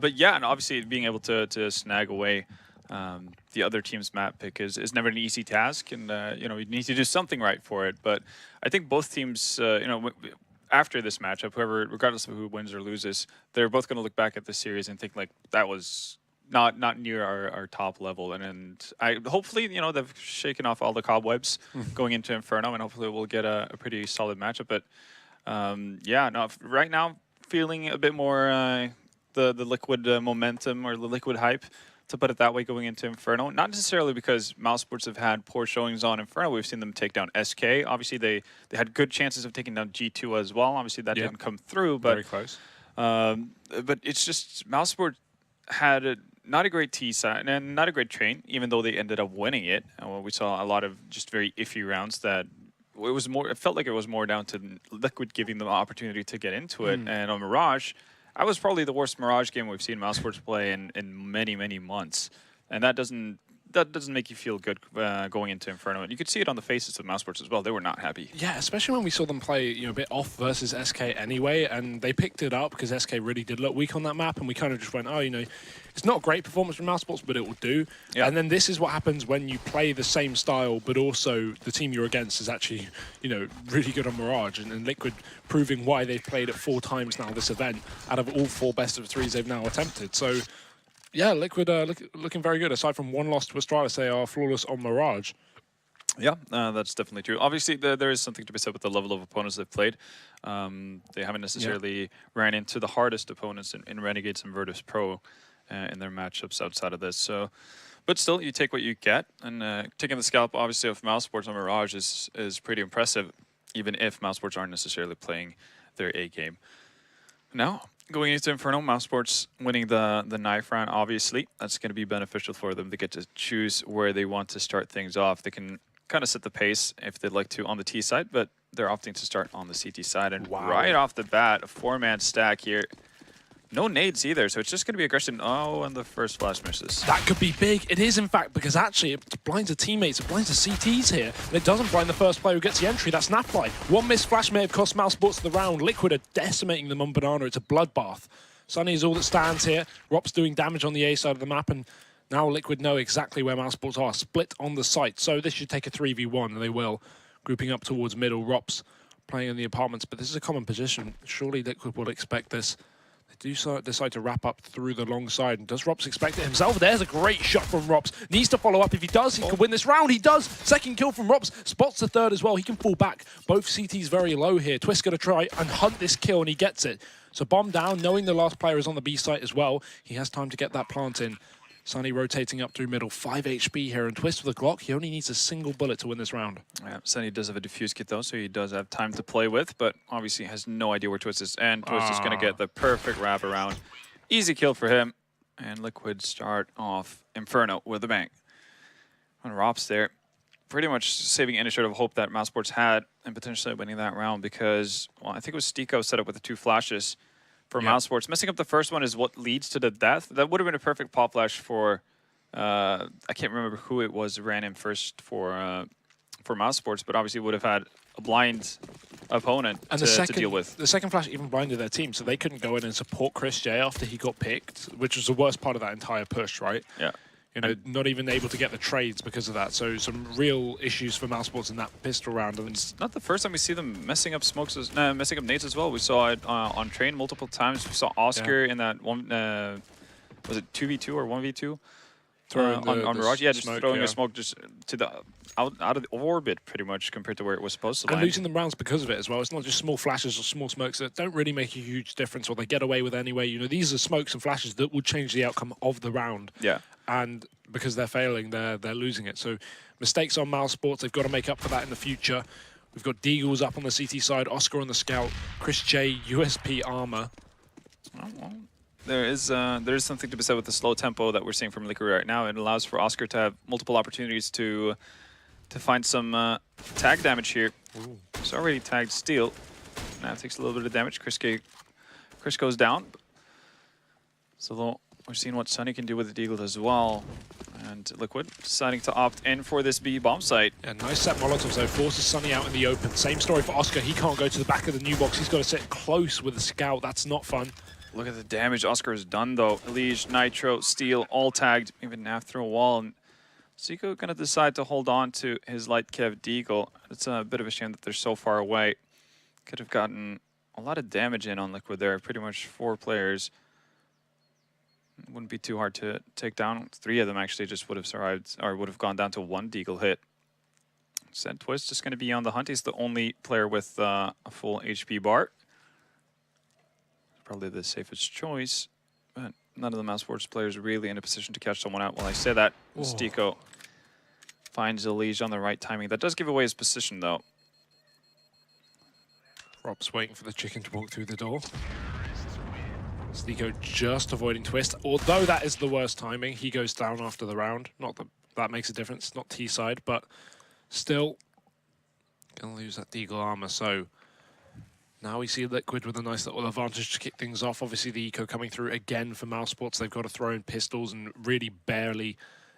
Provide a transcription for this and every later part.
But yeah, and obviously being able to snag away the other team's map pick is never an easy task, and you know, you need to do something right for it. But I think both teams, you know, after this matchup, whoever, regardless of who wins or loses, they're both going to look back at the series and think like that was not near our top level, and I hopefully, you know, they've shaken off all the cobwebs going into Inferno, and hopefully we'll get a pretty solid matchup. But yeah, no, right now feeling a bit more the Liquid momentum or the Liquid hype, to put it that way, going into Inferno. Not necessarily because Mousesports have had poor showings on Inferno. We've seen them take down SK. Obviously, they had good chances of taking down G2 as well. Obviously, that didn't come through. But, very close. But it's just Mousesports had not a great T side and not a great train, even though they ended up winning it. We saw a lot of just very iffy rounds that it was more. It felt like it was more down to Liquid giving them the opportunity to get into it. And on Mirage, that was probably the worst Mirage game we've seen Mousesports play in many months, and that doesn't make you feel good going into Inferno. And you could see it on the faces of Mousesports as well. They were not happy. Yeah, especially when we saw them play, you know, a bit off versus SK anyway, and they picked it up because SK really did look weak on that map, and we kind of just went, oh, you know, it's not a great performance from Mousesports, but it will do. Yeah. And then this is what happens when you play the same style, but also the team you're against is actually, you know, really good on Mirage, and Liquid proving why they've played it 4 times now this event out of all 4 best-of-3s they've now attempted. So yeah, Liquid looking very good. Aside from 1 loss to Astralis, they are flawless on Mirage. Yeah, that's definitely true. Obviously, there is something to be said with the level of opponents they've played. They haven't necessarily ran into the hardest opponents in Renegades and Virtus Pro in their matchups outside of this. So, but still, you take what you get. And taking the scalp, obviously, of Mousesports on Mirage is pretty impressive, even if Mousesports aren't necessarily playing their A game. Now, going into Inferno, Mousesports winning the knife round, obviously. That's going to be beneficial for them. They get to choose where they want to start things off. They can kind of set the pace if they'd like to on the T side, but they're opting to start on the CT side. And right off the bat, a 4-man stack here. No nades either, so it's just going to be aggression. Oh, and the first flash misses. That could be big. It is, in fact, because actually it blinds the teammates, it blinds the CTs here, and it doesn't blind the first player who gets the entry. That's Snapfly. 1 missed flash may have cost Mousesports the round. Liquid are decimating them on Banana. It's a bloodbath. Sunny is all that stands here. Rop's doing damage on the A side of the map, and now Liquid know exactly where Mousesports are, split on the site. So this should take a 3v1, and they will. Grouping up towards middle. Rop's playing in the apartments, but this is a common position. Surely Liquid will expect this. They do decide to wrap up through the long side. And does Rops expect it himself? There's a great shot from Rops. Needs to follow up. If he does, he can win this round. He does. Second kill from Rops. Spots the third as well. He can fall back. Both CTs very low here. Twist going to try and hunt this kill, and he gets it. So bomb down, knowing the last player is on the B site as well. He has time to get that plant in. Sunny rotating up through middle. 5 HP here, and Twist with a Glock. He only needs a single bullet to win this round. Yeah, Sunny does have a defuse kit though, so he does have time to play with, but obviously has no idea where Twist is. And Twist is going to get the perfect wraparound. Easy kill for him. And Liquid start off Inferno with a bang. And Rops there, pretty much saving any sort of hope that Mousesports had and potentially winning that round because, well, I think it was Stiko set up with the 2 flashes for Mousesports. Messing up the first one is what leads to the death. That would have been a perfect pop flash for, I can't remember who it was ran in first for Mousesports, but obviously would have had a blind opponent and to deal with. The second flash even blinded their team, so they couldn't go in and support Chris J after he got picked, which was the worst part of that entire push, right? Yeah. You know, not even able to get the trades because of that. So some real issues for Mousesports in that pistol round. And it's not the first time we see them messing up smokes, messing up nades as well. We saw it on train multiple times. We saw Oscar in that one, was it 2v2 or 1v2? On Mirage, yeah, just throwing a smoke just to the out of the orbit, pretty much, compared to where it was supposed to land. And losing them rounds because of it as well. It's not just small flashes or small smokes that don't really make a huge difference or they get away with anyway. You know, these are smokes and flashes that will change the outcome of the round. Yeah. And because they're failing, they're losing it. So mistakes on Mousesports, they've got to make up for that in the future. We've got Deagles up on the CT side, Oscar on the scout, Chris J, USP armor. Oh, well. There is something to be said with the slow tempo that we're seeing from Liquid right now. It allows for Oscar to have multiple opportunities to find some tag damage here. Ooh. He's already tagged Steel. Now it takes a little bit of damage. Chris goes down. So we're seeing what Sunny can do with the Deagle as well. And Liquid deciding to opt in for this B bomb site. Yeah, nice set Molotovs though, forces Sunny out in the open. Same story for Oscar. He can't go to the back of the new box. He's got to sit close with the scout. That's not fun. look at the damage Oscar has done, though. Elige, Nitro, Steel, all tagged, even Nav through a wall. And Zico going to decide to hold on to his light Kev Deagle. It's a bit of a shame that they're so far away. Could have gotten a lot of damage in on Liquid there. Pretty much 4 players. It wouldn't be too hard to take down. 3 of them actually just would have survived, or would have gone down to 1 Deagle hit. Said Twist just going to be on the hunt. He's the only player with a full HP bar. Probably the safest choice, but none of the Mousesports players are really in a position to catch someone out. While I say that, Stico finds Elige on the right timing. That does give away his position, though. Rob's waiting for the chicken to walk through the door. Stico just avoiding Twist. Although that is the worst timing, he goes down after the round. Not that that makes a difference, not T-side, but still gonna lose that Deagle armor. So now we see Liquid with a nice little advantage to kick things off. Obviously the eco coming through again for Mousesports. They've got to throw in pistols and really barely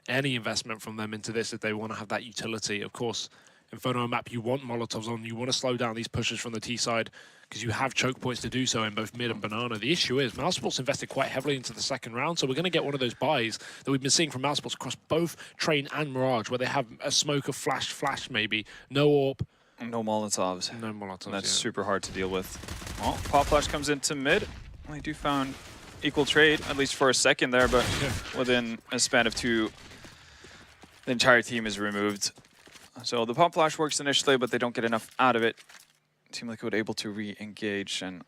any investment from them into this if they want to have that utility. Of course, in Photo Map, you want Molotovs on. You want to slow down these pushes from the T side because you have choke points to do so in both mid and banana. The issue is Mousesports invested quite heavily into the second round, so we're going to get one of those buys that we've been seeing from Mousesports across both Train and Mirage, where they have a smoke of flash maybe, no AWP. No Molotovs. No Molotovs, that's super hard to deal with. Well, Pop Flash comes into mid. They do found equal trade, at least for a second there, but within a span of 2, the entire team is removed. So the Pop Flash works initially, but they don't get enough out of it. Team Liquid able to re-engage and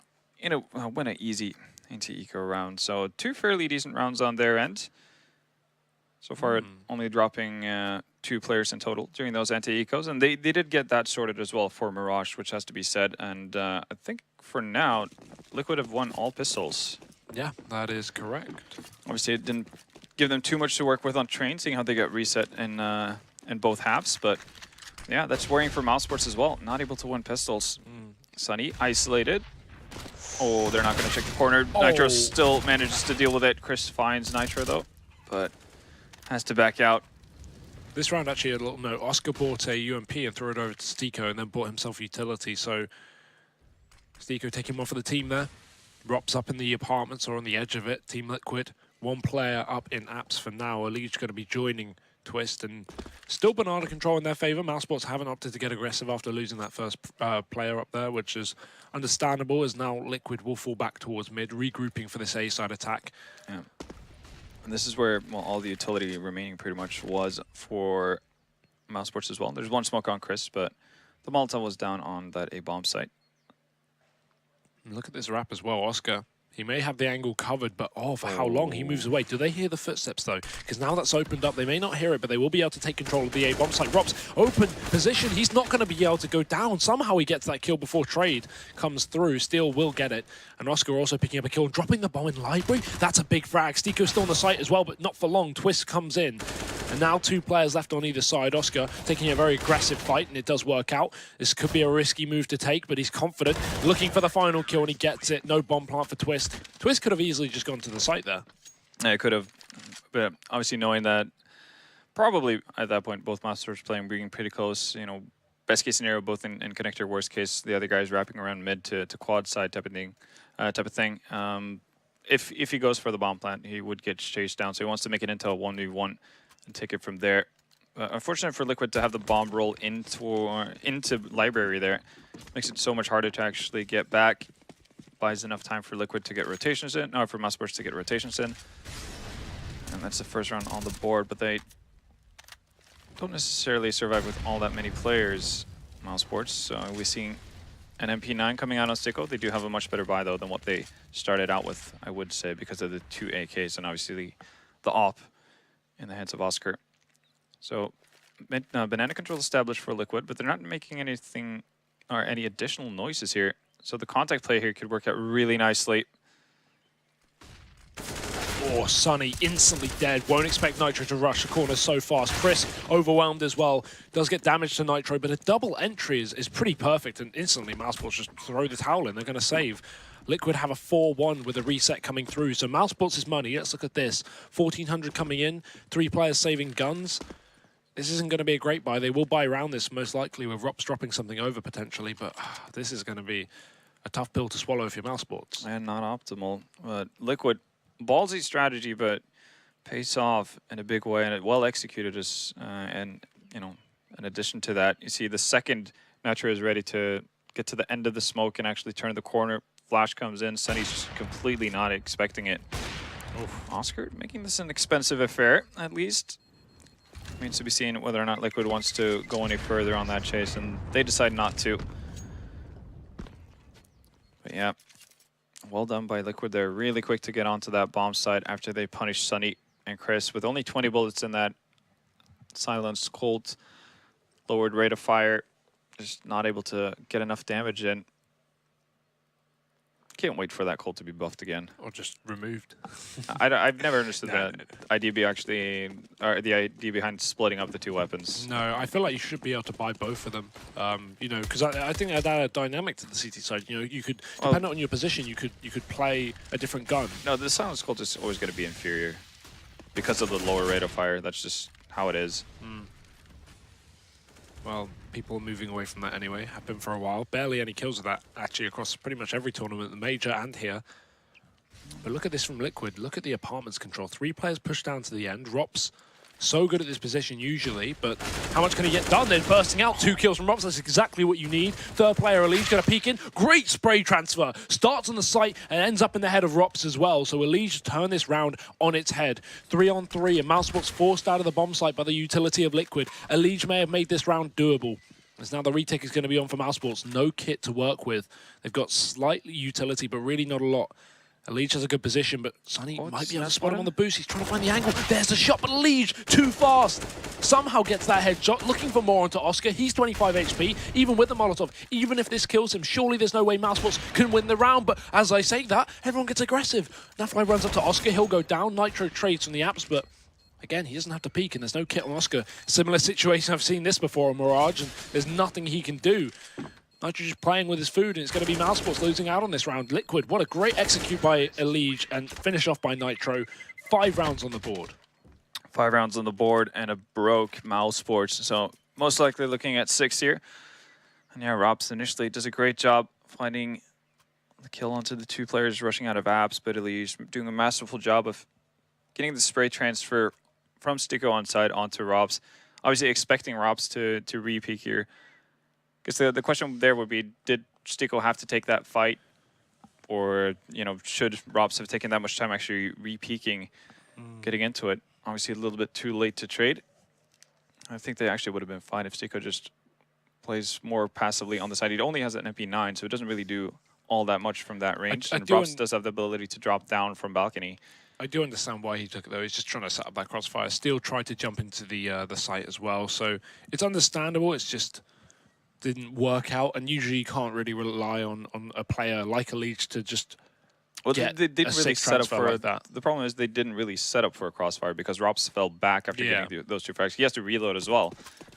win an easy anti-eco round. So 2 fairly decent rounds on their end. So far, only dropping 2 players in total during those anti-ecos. And they did get that sorted as well for Mirage, which has to be said. And I think for now, Liquid have won all pistols. Yeah, that is correct. Obviously, it didn't give them too much to work with on Train, seeing how they got reset in both halves. But yeah, that's worrying for Mousesports as well. Not able to win pistols. Sunny isolated. Oh, they're not going to check the corner. Nitro still manages to deal with it. Chris finds Nitro, though, but has to back out. This round, actually, a little note. Oscar bought a UMP and threw it over to Stico and then bought himself utility. So Stico taking one for the team there. Rops up in the apartments or on the edge of it. Team Liquid. 1 player up in apps for now. Elige going to be joining Twist, and still banana control in their favor. Mousesports haven't opted to get aggressive after losing that first player up there, which is understandable, as now Liquid will fall back towards mid, regrouping for this A-side attack. Yeah. And this is where all the utility remaining pretty much was for Mousesports as well. There's 1 smoke on Chris, but the Molotov was down on that A-bomb site. And look at this wrap as well, Oscar. He may have the angle covered, but for how long he moves away. Do they hear the footsteps, though? Because now that's opened up, they may not hear it, but they will be able to take control of the A-bomb site. Rob's open position. He's not going to be able to go down. Somehow he gets that kill before trade comes through. Steel will get it. And Oscar also picking up a kill and dropping the bomb in library. That's a big frag. Stico's still on the site as well, but not for long. Twist comes in. And now 2 players left on either side. Oscar taking a very aggressive fight, and it does work out. This could be a risky move to take, but he's confident. Looking for the final kill, and he gets it. No bomb plant for Twist. Twist could have easily just gone to the site there. Yeah, it could have. But obviously knowing that probably at that point both Masters playing being pretty close, best case scenario both in connector, worst case the other guy's wrapping around mid to quad side type of thing. If he goes for the bomb plant, he would get chased down. So he wants to make it into a 1v1 and take it from there. Unfortunate for Liquid to have the bomb roll into library there. Makes it so much harder to actually get back. Buys enough time for Liquid to get rotations in, or for Mousesports to get rotations in. And that's the first round on the board, but they don't necessarily survive with all that many players, Mousesports. So we're seeing an MP9 coming out on Stico. They do have a much better buy, though, than what they started out with, I would say, because of the 2 AKs and obviously the AWP in the hands of Oscar. So banana control established for Liquid, but they're not making anything or any additional noises here. So the contact play here could work out really nicely. Sunny instantly dead. Won't expect Nitro to rush the corner so fast. Chris overwhelmed as well. Does get damage to Nitro, but a double entry is pretty perfect, and instantly Mousesports just throw the towel in. They're going to save. Liquid have a 4-1 with a reset coming through. So Mousesports is money. Let's look at this. 1,400 coming in. 3 players saving guns. This isn't going to be a great buy. They will buy around this most likely with Rops dropping something over potentially, but this is going to be a tough pill to swallow if you're Mousesports. And not optimal. But Liquid, ballsy strategy, but pays off in a big way, and it well executed. And you know, in addition to that, you see the second Nitro is ready to get to the end of the smoke and actually turn the corner. Flash comes in. Sunny's just completely not expecting it. Oof. Oscar making this an expensive affair, at least. Remains to be seen whether or not Liquid wants to go any further on that chase, and they decide not to. But yeah, well done by Liquid. They're really quick to get onto that bomb site after they punish Sunny and Chris with only 20 bullets in that silenced Colt. Lowered rate of fire, just not able to get enough damage in. Can't wait for that Colt to be buffed again. Or just removed. I've never understood the idea behind splitting up the two weapons. No, I feel like you should be able to buy both of them. You know, because I think that added a dynamic to the CT side. You know, you could, depending on your position, you could play a different gun. No, the silenced Colt is always going to be inferior because of the lower rate of fire. That's just how it is. Mm. Well, people are moving away from that anyway. Have been for a while. Barely any kills of that, actually, across pretty much every tournament, the major and here. But look at this from Liquid. Look at the apartments control. 3 players pushed down to the end. Rops so good at this position usually, but how much can he get done? Then bursting out, 2 kills from Rops. That's exactly what you need. Third player, Elige, going to peek in. Great spray transfer. Starts on the site and ends up in the head of Rops as well. So Elige turn this round on its head. 3-on-3, and Mousesports forced out of the bomb site by the utility of Liquid. Elige may have made this round doable. As now the retake is going to be on for Mousesports. No kit to work with. They've got slight utility, but really not a lot. Elige has a good position, but Sunny might be able to spot him on the boost. He's trying to find the angle. There's the shot, but Elige, too fast. Somehow gets that headshot, looking for more onto Oscar. He's 25 HP, even with the Molotov. Even if this kills him, surely there's no way Mousesports can win the round. But as I say that, everyone gets aggressive. Nafly runs up to Oscar. He'll go down. Nitro trades from the apps, but again, he doesn't have to peek, and there's no kit on Oscar. Similar situation, I've seen this before on Mirage, and there's nothing he can do. Nitro just playing with his food, and it's going to be Mousesports losing out on this round. Liquid, what a great execute by Elige, and finish off by Nitro. 5 rounds on the board. 5 rounds on the board, and a broke Mousesports. So most likely looking at 6 here. And yeah, Rops initially does a great job finding the kill onto the 2 players rushing out of apps, but Elige doing a masterful job of getting the spray transfer from Sticko on side onto Rops. Obviously expecting Rops to re-peek here. Because the question there would be, did Sticko have to take that fight? Or, you know, should Rops have taken that much time actually re-peeking, getting into it? Obviously a little bit too late to trade. I think they actually would have been fine if Sticko just plays more passively on the side. He only has an MP9, so it doesn't really do all that much from that range. And Rops does have the ability to drop down from balcony. I do understand why he took it, though. He's just trying to set up that crossfire. Steel tried to jump into the site as well, so it's understandable. It's just didn't work out, and usually you can't really rely on a player like Elige to just get they didn't really set up for like that. The problem is they didn't really set up for a crossfire because Rops fell back after getting those 2 frags. He has to reload as well,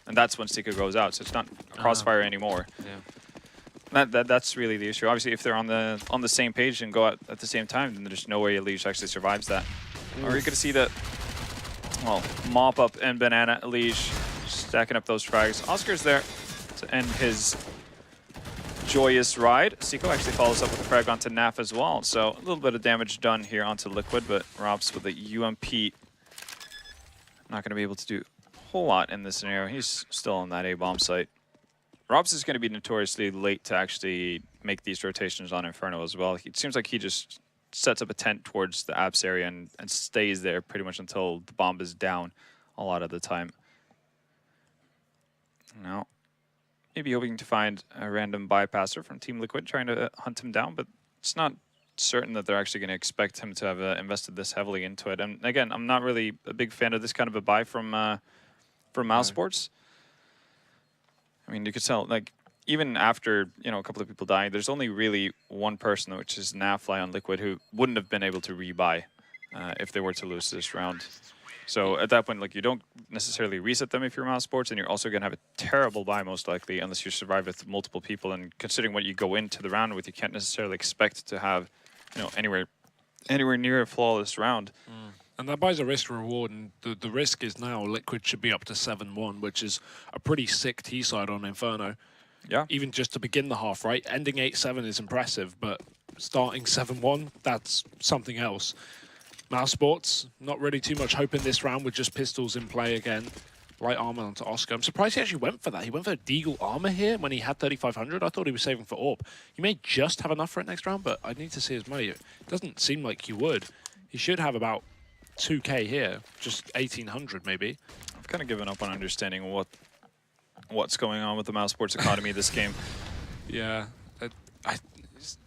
and that's when Sticko goes out. So it's not a crossfire anymore. Yeah. That's really the issue. Obviously, if they're on the same page and go out at the same time, then there's no way Elige actually survives that. Or you're gonna see that, well, mop up and banana Elige stacking up those frags. Oscar's there to end his joyous ride. Sticko actually follows up with a frag onto Naf as well. So a little bit of damage done here onto Liquid, but Rops with a UMP not gonna be able to do a whole lot in this scenario. He's still on that A-bomb site. Rops is going to be notoriously late to actually make these rotations on Inferno as well. It seems like he just sets up a tent towards the apps area and stays there pretty much until the bomb is down a lot of the time. Now, maybe hoping to find a random bypasser from Team Liquid trying to hunt him down, but it's not certain that they're actually going to expect him to have invested this heavily into it. And again, I'm not really a big fan of this kind of a buy from Mousesports. I mean, you could tell, like, even after, you know, a couple of people dying, there's only really one person, which is Nafly on Liquid, who wouldn't have been able to rebuy if they were to lose this round. So at that point, like, you don't necessarily reset them if you're Mousesports, and you're also going to have a terrible buy, most likely, unless you survive with multiple people. And considering what you go into the round with, you can't necessarily expect to have, you know, anywhere near a flawless round. And that buys a risk reward, and the risk is now Liquid should be up to 7-1, which is a pretty sick T-side on Inferno. Yeah. Even just to begin the half, right? Ending 8-7 is impressive, but starting 7-1, that's something else. Mousesports, not really too much hope in this round with just pistols in play again. Light armor onto Oscar. I'm surprised he actually went for that. He went for a Deagle armor here when he had 3,500. I thought he was saving for AWP. He may just have enough for it next round, but I need to see his money. It doesn't seem like he would. He should have about 2K here, just 1,800 maybe. I've kind of given up on understanding what's going on with the Mousesports economy this game. Yeah.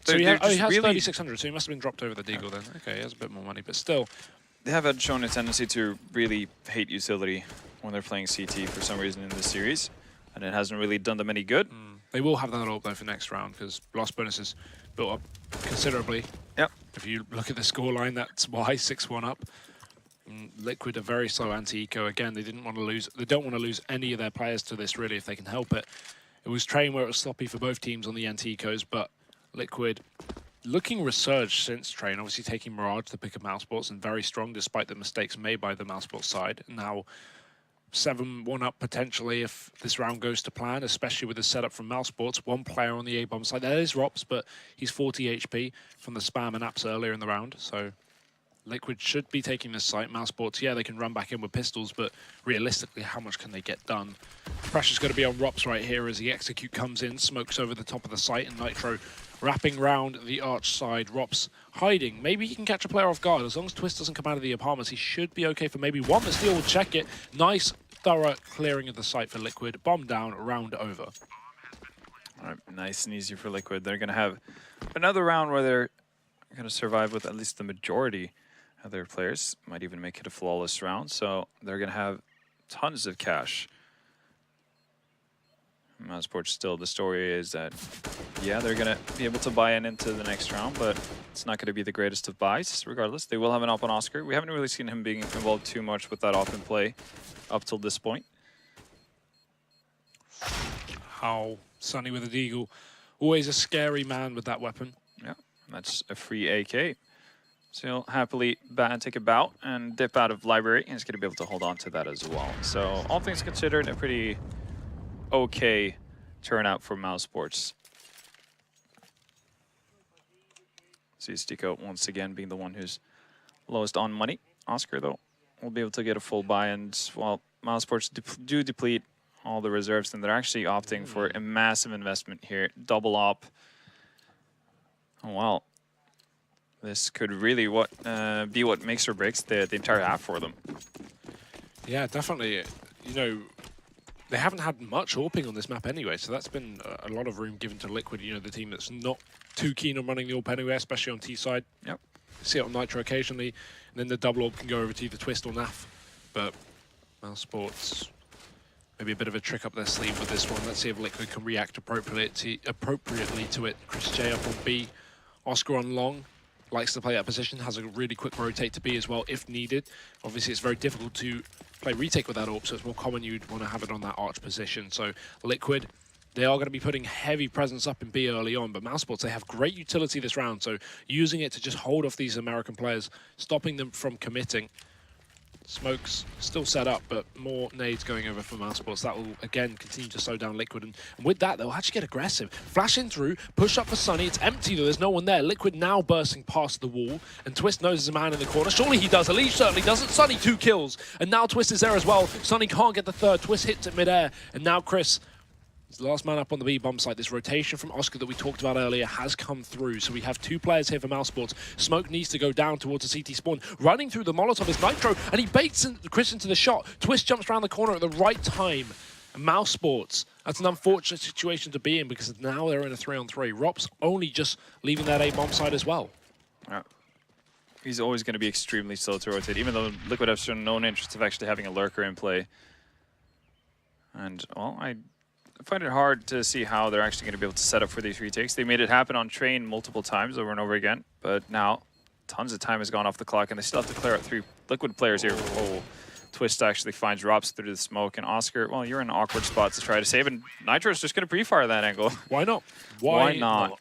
So he has really 3,600, so he must have been dropped over the Deagle then. Okay, he has a bit more money, but still. They have shown a tendency to really hate utility when they're playing CT for some reason in this series, and it hasn't really done them any good. They will have that up though for next round because loss bonuses built up considerably. Yep. If you look at the scoreline, that's why 6-1 up. Liquid are very slow anti-eco. Again, they didn't want to lose. They don't want to lose any of their players to this really if they can help it. It was Train where it was sloppy for both teams on the anti-ecos, but Liquid looking resurged since Train, obviously taking Mirage to pick up Mousesports and very strong despite the mistakes made by the Mousesports side. Now 7-1 up potentially if this round goes to plan, especially with the setup from Mousesports. One player on the A-bomb side. That is Rops, but he's 40 HP from the spam and apps earlier in the round. So Liquid should be taking this site. Mousesports, yeah, they can run back in with pistols, but realistically, how much can they get done? Pressure's going to be on Rops right here as the execute comes in, smokes over the top of the site, and Nitro wrapping round the arch side. Rops hiding. Maybe he can catch a player off guard. As long as Twist doesn't come out of the apartments, he should be okay for maybe one, but Steel will check it. Nice, thorough clearing of the site for Liquid. Bomb down, round over. All right, nice and easy for Liquid. They're going to have another round where they're going to survive with at least the majority of their players. Might even make it a flawless round, so they're going to have tons of cash. Mousesports still, the story is that, yeah, they're going to be able to buy into the next round, but it's not going to be the greatest of buys, regardless. They will have an op on Oscar. We haven't really seen him being involved too much with that op in play up till this point. How Sunny with a Deagle. Always a scary man with that weapon. Yeah, that's a free AK. So he'll happily take a bout and dip out of library, and he's going to be able to hold on to that as well. So all things considered, a pretty okay turnout for Mousesports. See Stico once again being the one who's lowest on money. Oscar, though, will be able to get a full buy, and while Mousesports do deplete all the reserves, then they're actually opting for a massive investment here. Double op. Oh, wow. This could really be what makes or breaks the entire half for them. Yeah, definitely. You know, they haven't had much AWPing on this map anyway, so that's been a lot of room given to Liquid, you know, the team that's not too keen on running the AWP anyway, especially on T side. Yep. See it on Nitro occasionally, and then the double AWP can go over to either Twist or NAF. But Mousesports, maybe a bit of a trick up their sleeve with this one. Let's see if Liquid can react appropriately to it. Chris J up on B, Oscar on long. Likes to play that position, has a really quick rotate to B as well if needed. Obviously, it's very difficult to play retake with that AWP, so it's more common you'd want to have it on that arch position. So Liquid, they are going to be putting heavy presence up in B early on, but Mousesports, they have great utility this round, so using it to just hold off these American players, stopping them from committing. Smokes still set up, but more nades going over for Mousesports. That will, again, continue to slow down Liquid. And with that, they'll actually get aggressive. Flashing through, push up for Sunny. It's empty, though. There's no one there. Liquid now bursting past the wall. And Twist knows there's a man in the corner. Surely he does. Elise certainly doesn't. Sunny, 2 kills. And now Twist is there as well. Sunny can't get the third. Twist hits it midair. And now Chris, the last man up on the B-bomb site. This rotation from Oscar that we talked about earlier has come through. So we have 2 players here for Mousesports. Smoke needs to go down towards the CT spawn. Running through the Molotov is Nitro, and he baits Chris into the shot. Twist jumps around the corner at the right time. And Mousesports, that's an unfortunate situation to be in because now they're in a 3-on-3. Rops only just leaving that A-bomb site as well. Yeah. He's always going to be extremely slow to rotate, even though Liquid have shown no interest of actually having a lurker in play. And, well, I find it hard to see how they're actually going to be able to set up for these retakes. They made it happen on Train multiple times over and over again, but now tons of time has gone off the clock, and they still have to clear out 3 Liquid players here. Oh, Twist actually finds Rops through the smoke, and Oscar, well, you're in an awkward spot to try to save, and Nitro's just going to pre-fire that angle. Why not? Why not?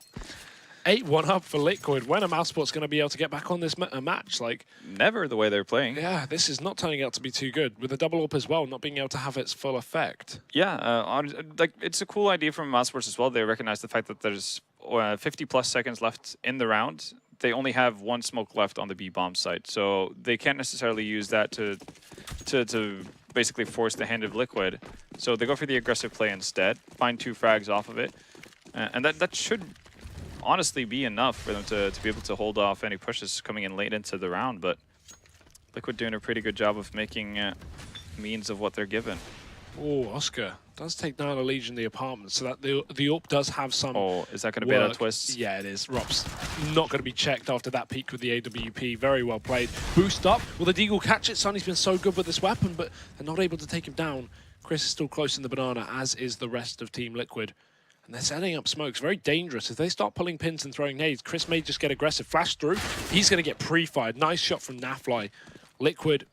8-1 up for Liquid. When are Mousesports going to be able to get back on this match? Like, Never the way they're playing. yeah, this is not turning out to be too good. With the double up as well, not being able to have its full effect. Yeah, like it's a cool idea from Mousesports as well. They recognize the fact that there's 50+ seconds left in the round. They only have one smoke left on the B bomb site, so they can't necessarily use that to basically force the hand of Liquid. So they go for the aggressive play instead, find 2 frags off of it, and that should honestly be enough for them to be able to hold off any pushes coming in late into the round. But Liquid doing a pretty good job of making means of what they're given. Oh, Oscar does take down a Legion the apartment, so that the AWP does have some. Oh, is that going to be a twist? Yeah, it is. Rop's not going to be checked after that peak with the AWP. Very well played. Boost up. Will the Deagle catch it? Sunny's been so good with this weapon, but they're not able to take him down. Chris is still close in the banana, as is the rest of Team Liquid. And they're setting up smokes. Very dangerous. If they start pulling pins and throwing nades, Chris may just get aggressive. Flash through. He's going to get pre-fired. Nice shot from Nafly. Liquid,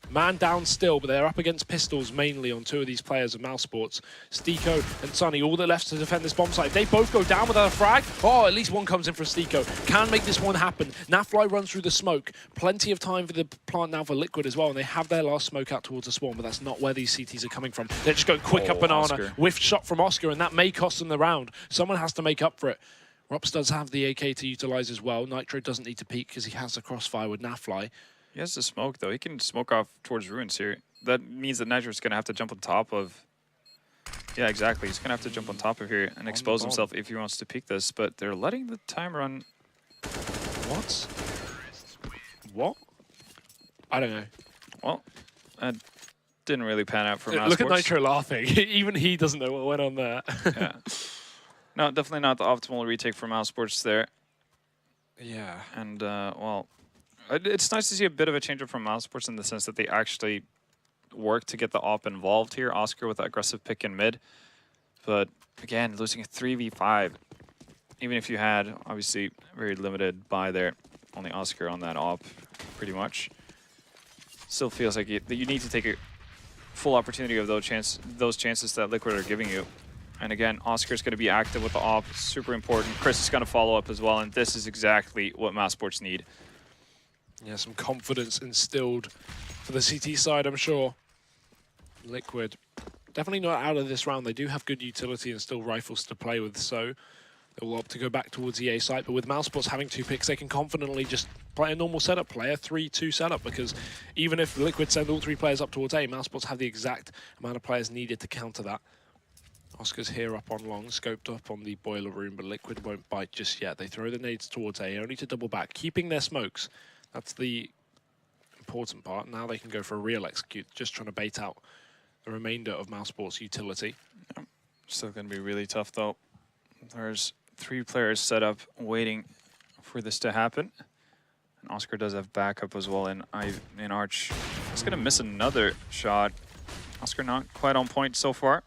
man down still, but they're up against pistols mainly on 2 of these players of Mousesports. Stiko and Sunny, all that left to defend this bomb site. If they both go down without a frag, oh, at least one comes in for Stiko. Can make this one happen. Nafly runs through the smoke. Plenty of time for the plant now for Liquid as well, and they have their last smoke out towards the swarm, but that's not where these CTs are coming from. They're just going quick up banana. Oscar. Whiff shot from Oscar, and that may cost them the round. Someone has to make up for it. Rops does have the AK to utilize as well. Nitro doesn't need to peek because he has the crossfire with Nafly. He has the smoke, though. He can smoke off towards ruins here. That means that Nitro's going to have to jump on top of... Yeah, exactly. He's going to have to jump on top of here and expose himself if he wants to peek this. But they're letting the time run. What? What? I don't know. Well, that didn't really pan out for Mousesports. Look at Nitro laughing. Even he doesn't know what went on there. Yeah. No, definitely not the optimal retake for Mousesports there. Yeah. And, well... It's nice to see a bit of a change up from Mousesports in the sense that they actually work to get the op involved here. Oscar with that aggressive pick in mid. But again, losing a 3v5. Even if you had, obviously, very limited buy there. Only Oscar on that op, pretty much. Still feels like you need to take a full opportunity of those chances that Liquid are giving you. And again, Oscar's going to be active with the op. Super important. Chris is going to follow up as well. And this is exactly what Mousesports need. Yeah, some confidence instilled for the CT side, I'm sure. Liquid, definitely not out of this round. They do have good utility and still rifles to play with, so they'll opt to go back towards the A site. But with Mousesports having 2 picks, they can confidently just play a normal setup, play a 3-2 setup, because even if Liquid send all 3 players up towards A, Mousesports have the exact amount of players needed to counter that. Oscar's here up on long, scoped up on the boiler room, but Liquid won't bite just yet. They throw the nades towards A, only to double back, keeping their smokes. That's the important part. Now they can go for a real execute, just trying to bait out the remainder of Mousesports' utility. Yep. Still going to be really tough, though. There's 3 players set up waiting for this to happen. And Oscar does have backup as well in Arch. He's going to miss another shot. Oscar not quite on point so far.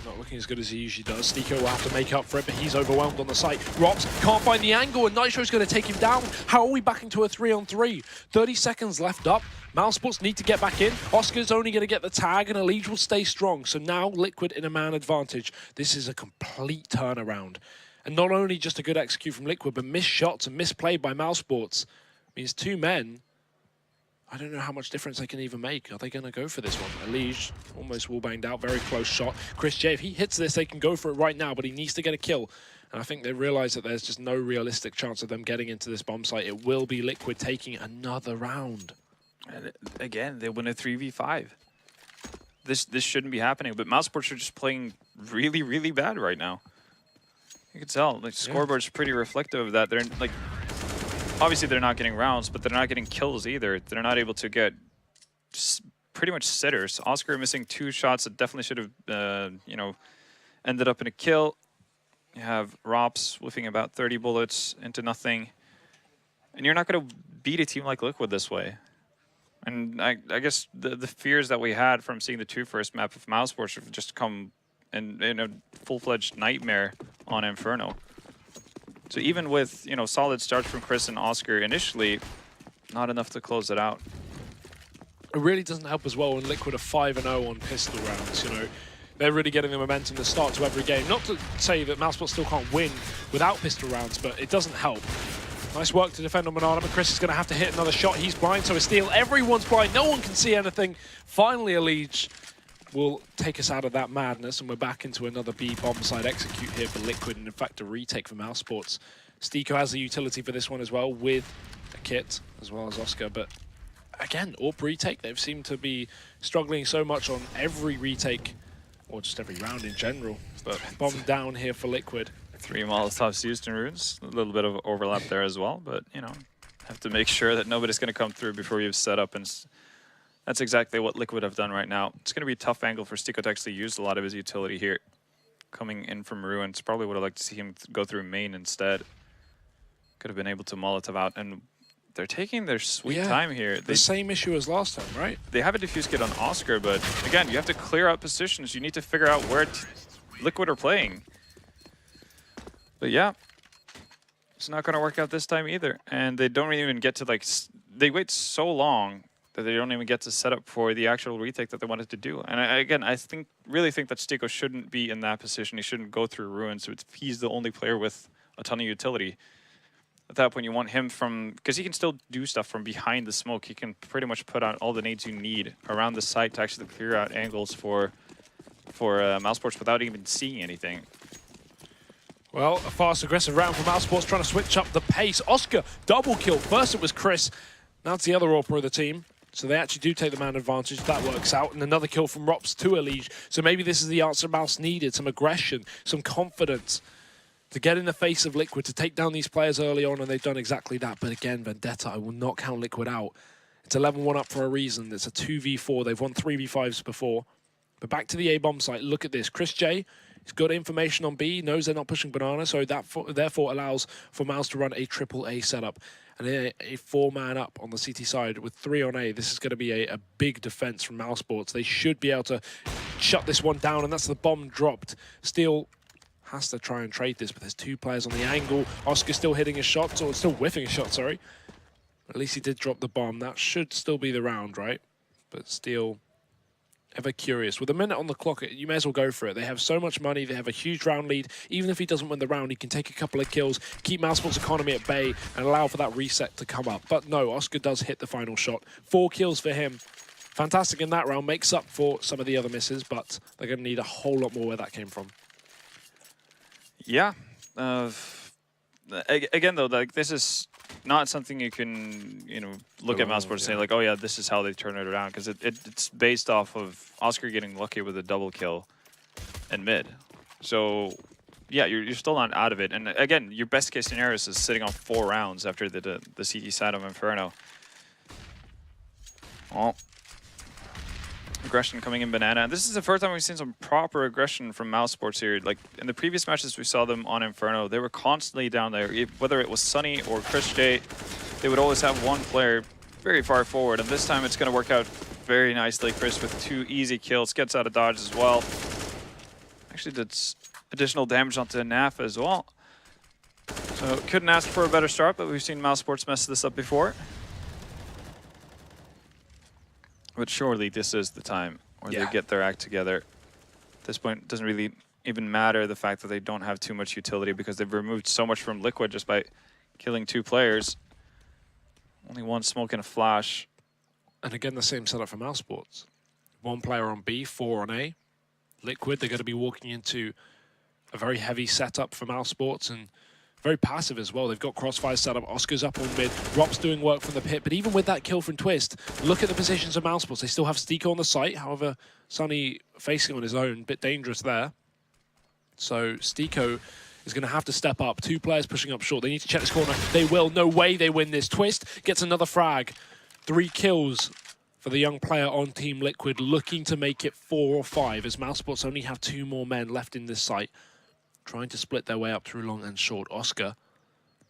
Not looking as good as he usually does. Stiko will have to make up for it, but he's overwhelmed on the site. Rops can't find the angle, and Nitro's going to take him down. How are we back into a 3-on-3? 30 seconds left up. Mousesports need to get back in. Oscar's only going to get the tag, and Elige will stay strong. So now Liquid in a man advantage. This is a complete turnaround. And not only just a good execute from Liquid, but missed shots and misplay by Mousesports. Means 2 men. I don't know how much difference they can even make. Are they going to go for this one? Elige almost wall-banged out. Very close shot. Chris J, if he hits this, they can go for it right now, but he needs to get a kill. And I think they realize that there's just no realistic chance of them getting into this bomb site. It will be Liquid taking another round. And again, they win a 3v5. This shouldn't be happening, but Mousesports are just playing really, really bad right now. You can tell. Like, scoreboard's pretty reflective of that. They're like... Obviously, they're not getting rounds, but they're not getting kills either. They're not able to get pretty much sitters. Oscar missing 2 shots that definitely should have, you know, ended up in a kill. You have Rops whiffing about 30 bullets into nothing. And you're not going to beat a team like Liquid this way. And I guess the fears that we had from seeing the 2 first map of Mousesports have just come in a full-fledged nightmare on Inferno. So even with, you know, solid starts from Chris and Oscar initially, not enough to close it out. It really doesn't help as well when Liquid are 5-0 on pistol rounds, you know. they're really getting the momentum to start to every game. Not to say that Mousesports still can't win without pistol rounds, but it doesn't help. Nice work to defend on Banana, but Chris is going to have to hit another shot. He's blind, so a steal. Everyone's blind. No one can see anything. Finally, a Liege will take us out of that madness, and we're back into another B bomb side execute here for Liquid, and in fact, a retake for Mousesports. Stiko has the utility for this one as well, with a kit, as well as Oscar, but again, AWP retake, they've seemed to be struggling so much on every retake, or just every round in general, but bomb down here for Liquid. 3 Molotovs used in runes. A little bit of overlap there as well, but, you know, have to make sure that nobody's going to come through before you've set up, and that's exactly what Liquid have done right now. It's going to be a tough angle for Stiko to actually use a lot of his utility here. Coming in from ruins, probably would have liked to see him go through main instead. Could have been able to Molotov out, and they're taking their sweet time here. The same issue as last time, right? They have a defuse kit on Oscar, but again, you have to clear out positions. You need to figure out where Liquid are playing. But yeah, it's not going to work out this time either. And they don't even get to, like, they wait so long that they don't even get to set up for the actual retake that they wanted to do. And again, I really think that Stiko shouldn't be in that position. He shouldn't go through ruins. So he's the only player with a ton of utility. At that point, you want him because he can still do stuff from behind the smoke. He can pretty much put out all the nades you need around the site to actually clear out angles for Mousesports without even seeing anything. Well, a fast, aggressive round from Mousesports, trying to switch up the pace. Oscar, double kill. First it was Chris, now it's the other AWPer of the team. So they actually do take the man advantage. That works out. And another kill from Rops to Elige. So maybe this is the answer Mouse needed. Some aggression, some confidence to get in the face of Liquid, to take down these players early on, and they've done exactly that. But again, Vendetta, I will not count Liquid out. It's 11-1 up for a reason. It's a 2v4. They've won 3v5s before. But back to the A-bomb site. Look at this. Chris J, he's got information on B, knows they're not pushing Banana, so that therefore allows for Mouse to run a triple A setup. And a 4-man up on the CT side with 3 on A. This is going to be a big defense from Mousesports. They should be able to shut this one down, and that's the bomb dropped. Steel has to try and trade this, but there's 2 players on the angle. Oscar still hitting his shots, or still whiffing a shot, sorry. At least he did drop the bomb. That should still be the round, right? But Steel, ever curious. With a minute on the clock, you may as well go for it. They have so much money. They have a huge round lead. Even if he doesn't win the round, he can take a couple of kills, keep Mousesports' economy at bay, and allow for that reset to come up. But no, Oscar does hit the final shot. 4 kills for him. Fantastic in that round. Makes up for some of the other misses, but they're going to need a whole lot more where that came from. Yeah. Again, though, like, this is not something you can, look at Mousesports and say, like, oh yeah, this is how they turn it around, because it's based off of Oscar getting lucky with a double kill in mid. So yeah, you're still not out of it. And again, your best case scenario is sitting on 4 rounds after the CT side of Inferno. Well, aggression coming in Banana. This is the first time we've seen some proper aggression from Mousesports here. Like, in the previous matches we saw them on Inferno, they were constantly down there. Whether it was Sunny or Chris J, they would always have one player very far forward. And this time it's going to work out very nicely. Chris with 2 easy kills, gets out of dodge as well. Actually did additional damage onto Naf as well. So couldn't ask for a better start, but we've seen Mousesports mess this up before. But surely this is the time where they get their act together. At this point, it doesn't really even matter the fact that they don't have too much utility, because they've removed so much from Liquid just by killing 2 players. Only 1 smoke and a flash. And again, the same setup for Mousesports. 1 player on B, 4 on A. Liquid, they're going to be walking into a very heavy setup for Mousesports, and very passive as well. They've got Crossfire set up. Oscar's up on mid. Rob's doing work from the pit. But even with that kill from Twist, look at the positions of Mousesports. They still have Stiko on the site. However, Sunny facing on his own. Bit dangerous there. So Stiko is going to have to step up. 2 players pushing up short. They need to check this corner. They will. No way they win this. Twist gets another frag. 3 kills for the young player on Team Liquid, looking to make it 4 or 5, as Mousesports only have 2 more men left in this site, trying to split their way up through long and short. Oscar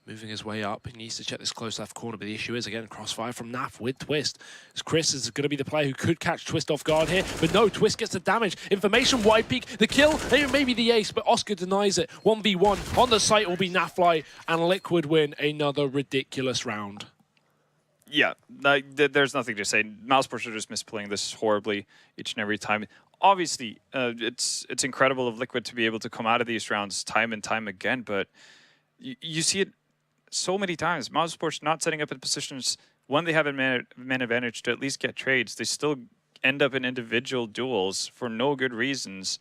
moving his way up. He needs to check this close left corner, but the issue is, again, crossfire from Naf with Twist. As Chris is going to be the player who could catch Twist off guard here, but no, Twist gets the damage. Information, wide peak, the kill, maybe the ace, but Oscar denies it. 1v1 on the site will be Nafly, and Liquid win another ridiculous round. Yeah, there's nothing to say. Mousesports are just misplaying this horribly each and every time. Obviously, it's incredible of Liquid to be able to come out of these rounds time and time again, but you see it so many times. Mousesports not setting up in positions when they have a man advantage to at least get trades. They still end up in individual duels for no good reasons.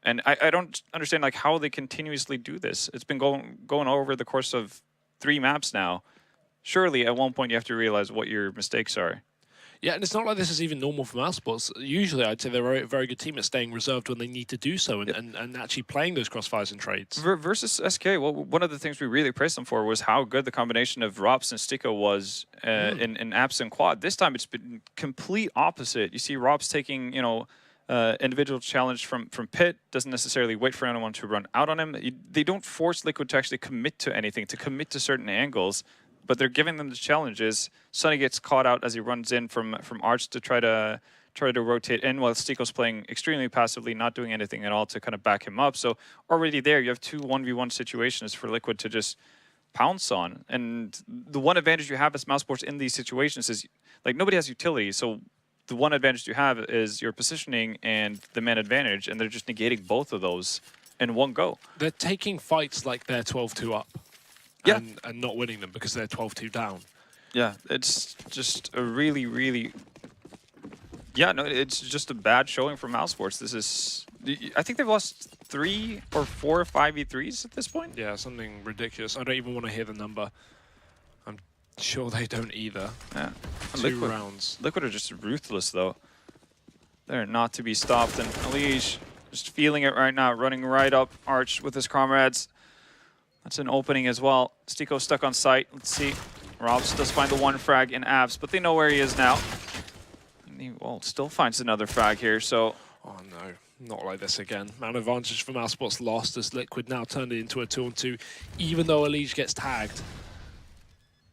And I don't understand like how they continuously do this. It's been going over the course of 3 maps now. Surely at one point you have to realize what your mistakes are. Yeah, and it's not like this is even normal for Mousesports. Usually I'd say they're a very good team at staying reserved when they need to do so and actually playing those crossfires and trades. Versus SK, well, one of the things we really praised them for was how good the combination of Rops and Sticko was in Apps and Quad. This time it's been complete opposite. You see Rops taking, you know, individual challenge from Pit, doesn't necessarily wait for anyone to run out on him. They don't force Liquid to actually commit to anything, to commit to certain angles. But they're giving them the challenges. Sonny gets caught out as he runs in from Arch to try to rotate in, while Stiko's playing extremely passively, not doing anything at all to kind of back him up. So already there, you have 2 1v1 situations for Liquid to just pounce on. And the one advantage you have as Mousesports in these situations is, like, nobody has utility. So the one advantage you have is your positioning and the man advantage, and they're just negating both of those in one go. They're taking fights like they're 12-2 up. Yeah. And not winning them because they're 12-2 down. Yeah, it's just a really, really... Yeah, no, it's just a bad showing for Mousesports. This is... I think they've lost 3 or 4 or 5 E3s at this point. Yeah, something ridiculous. I don't even want to hear the number. I'm sure they don't either. Yeah. 2 rounds. Liquid are just ruthless, though. They're not to be stopped. And Elige just feeling it right now, running right up Arch with his comrades. That's an opening as well. Stiko stuck on site. Let's see. Robs does find the 1 frag in Abs, but they know where he is now. And he, well, still finds another frag here, so... Oh no, not like this again. Man advantage for Mousesports lost as Liquid now turned it into a 2-on-2, even though Elige gets tagged.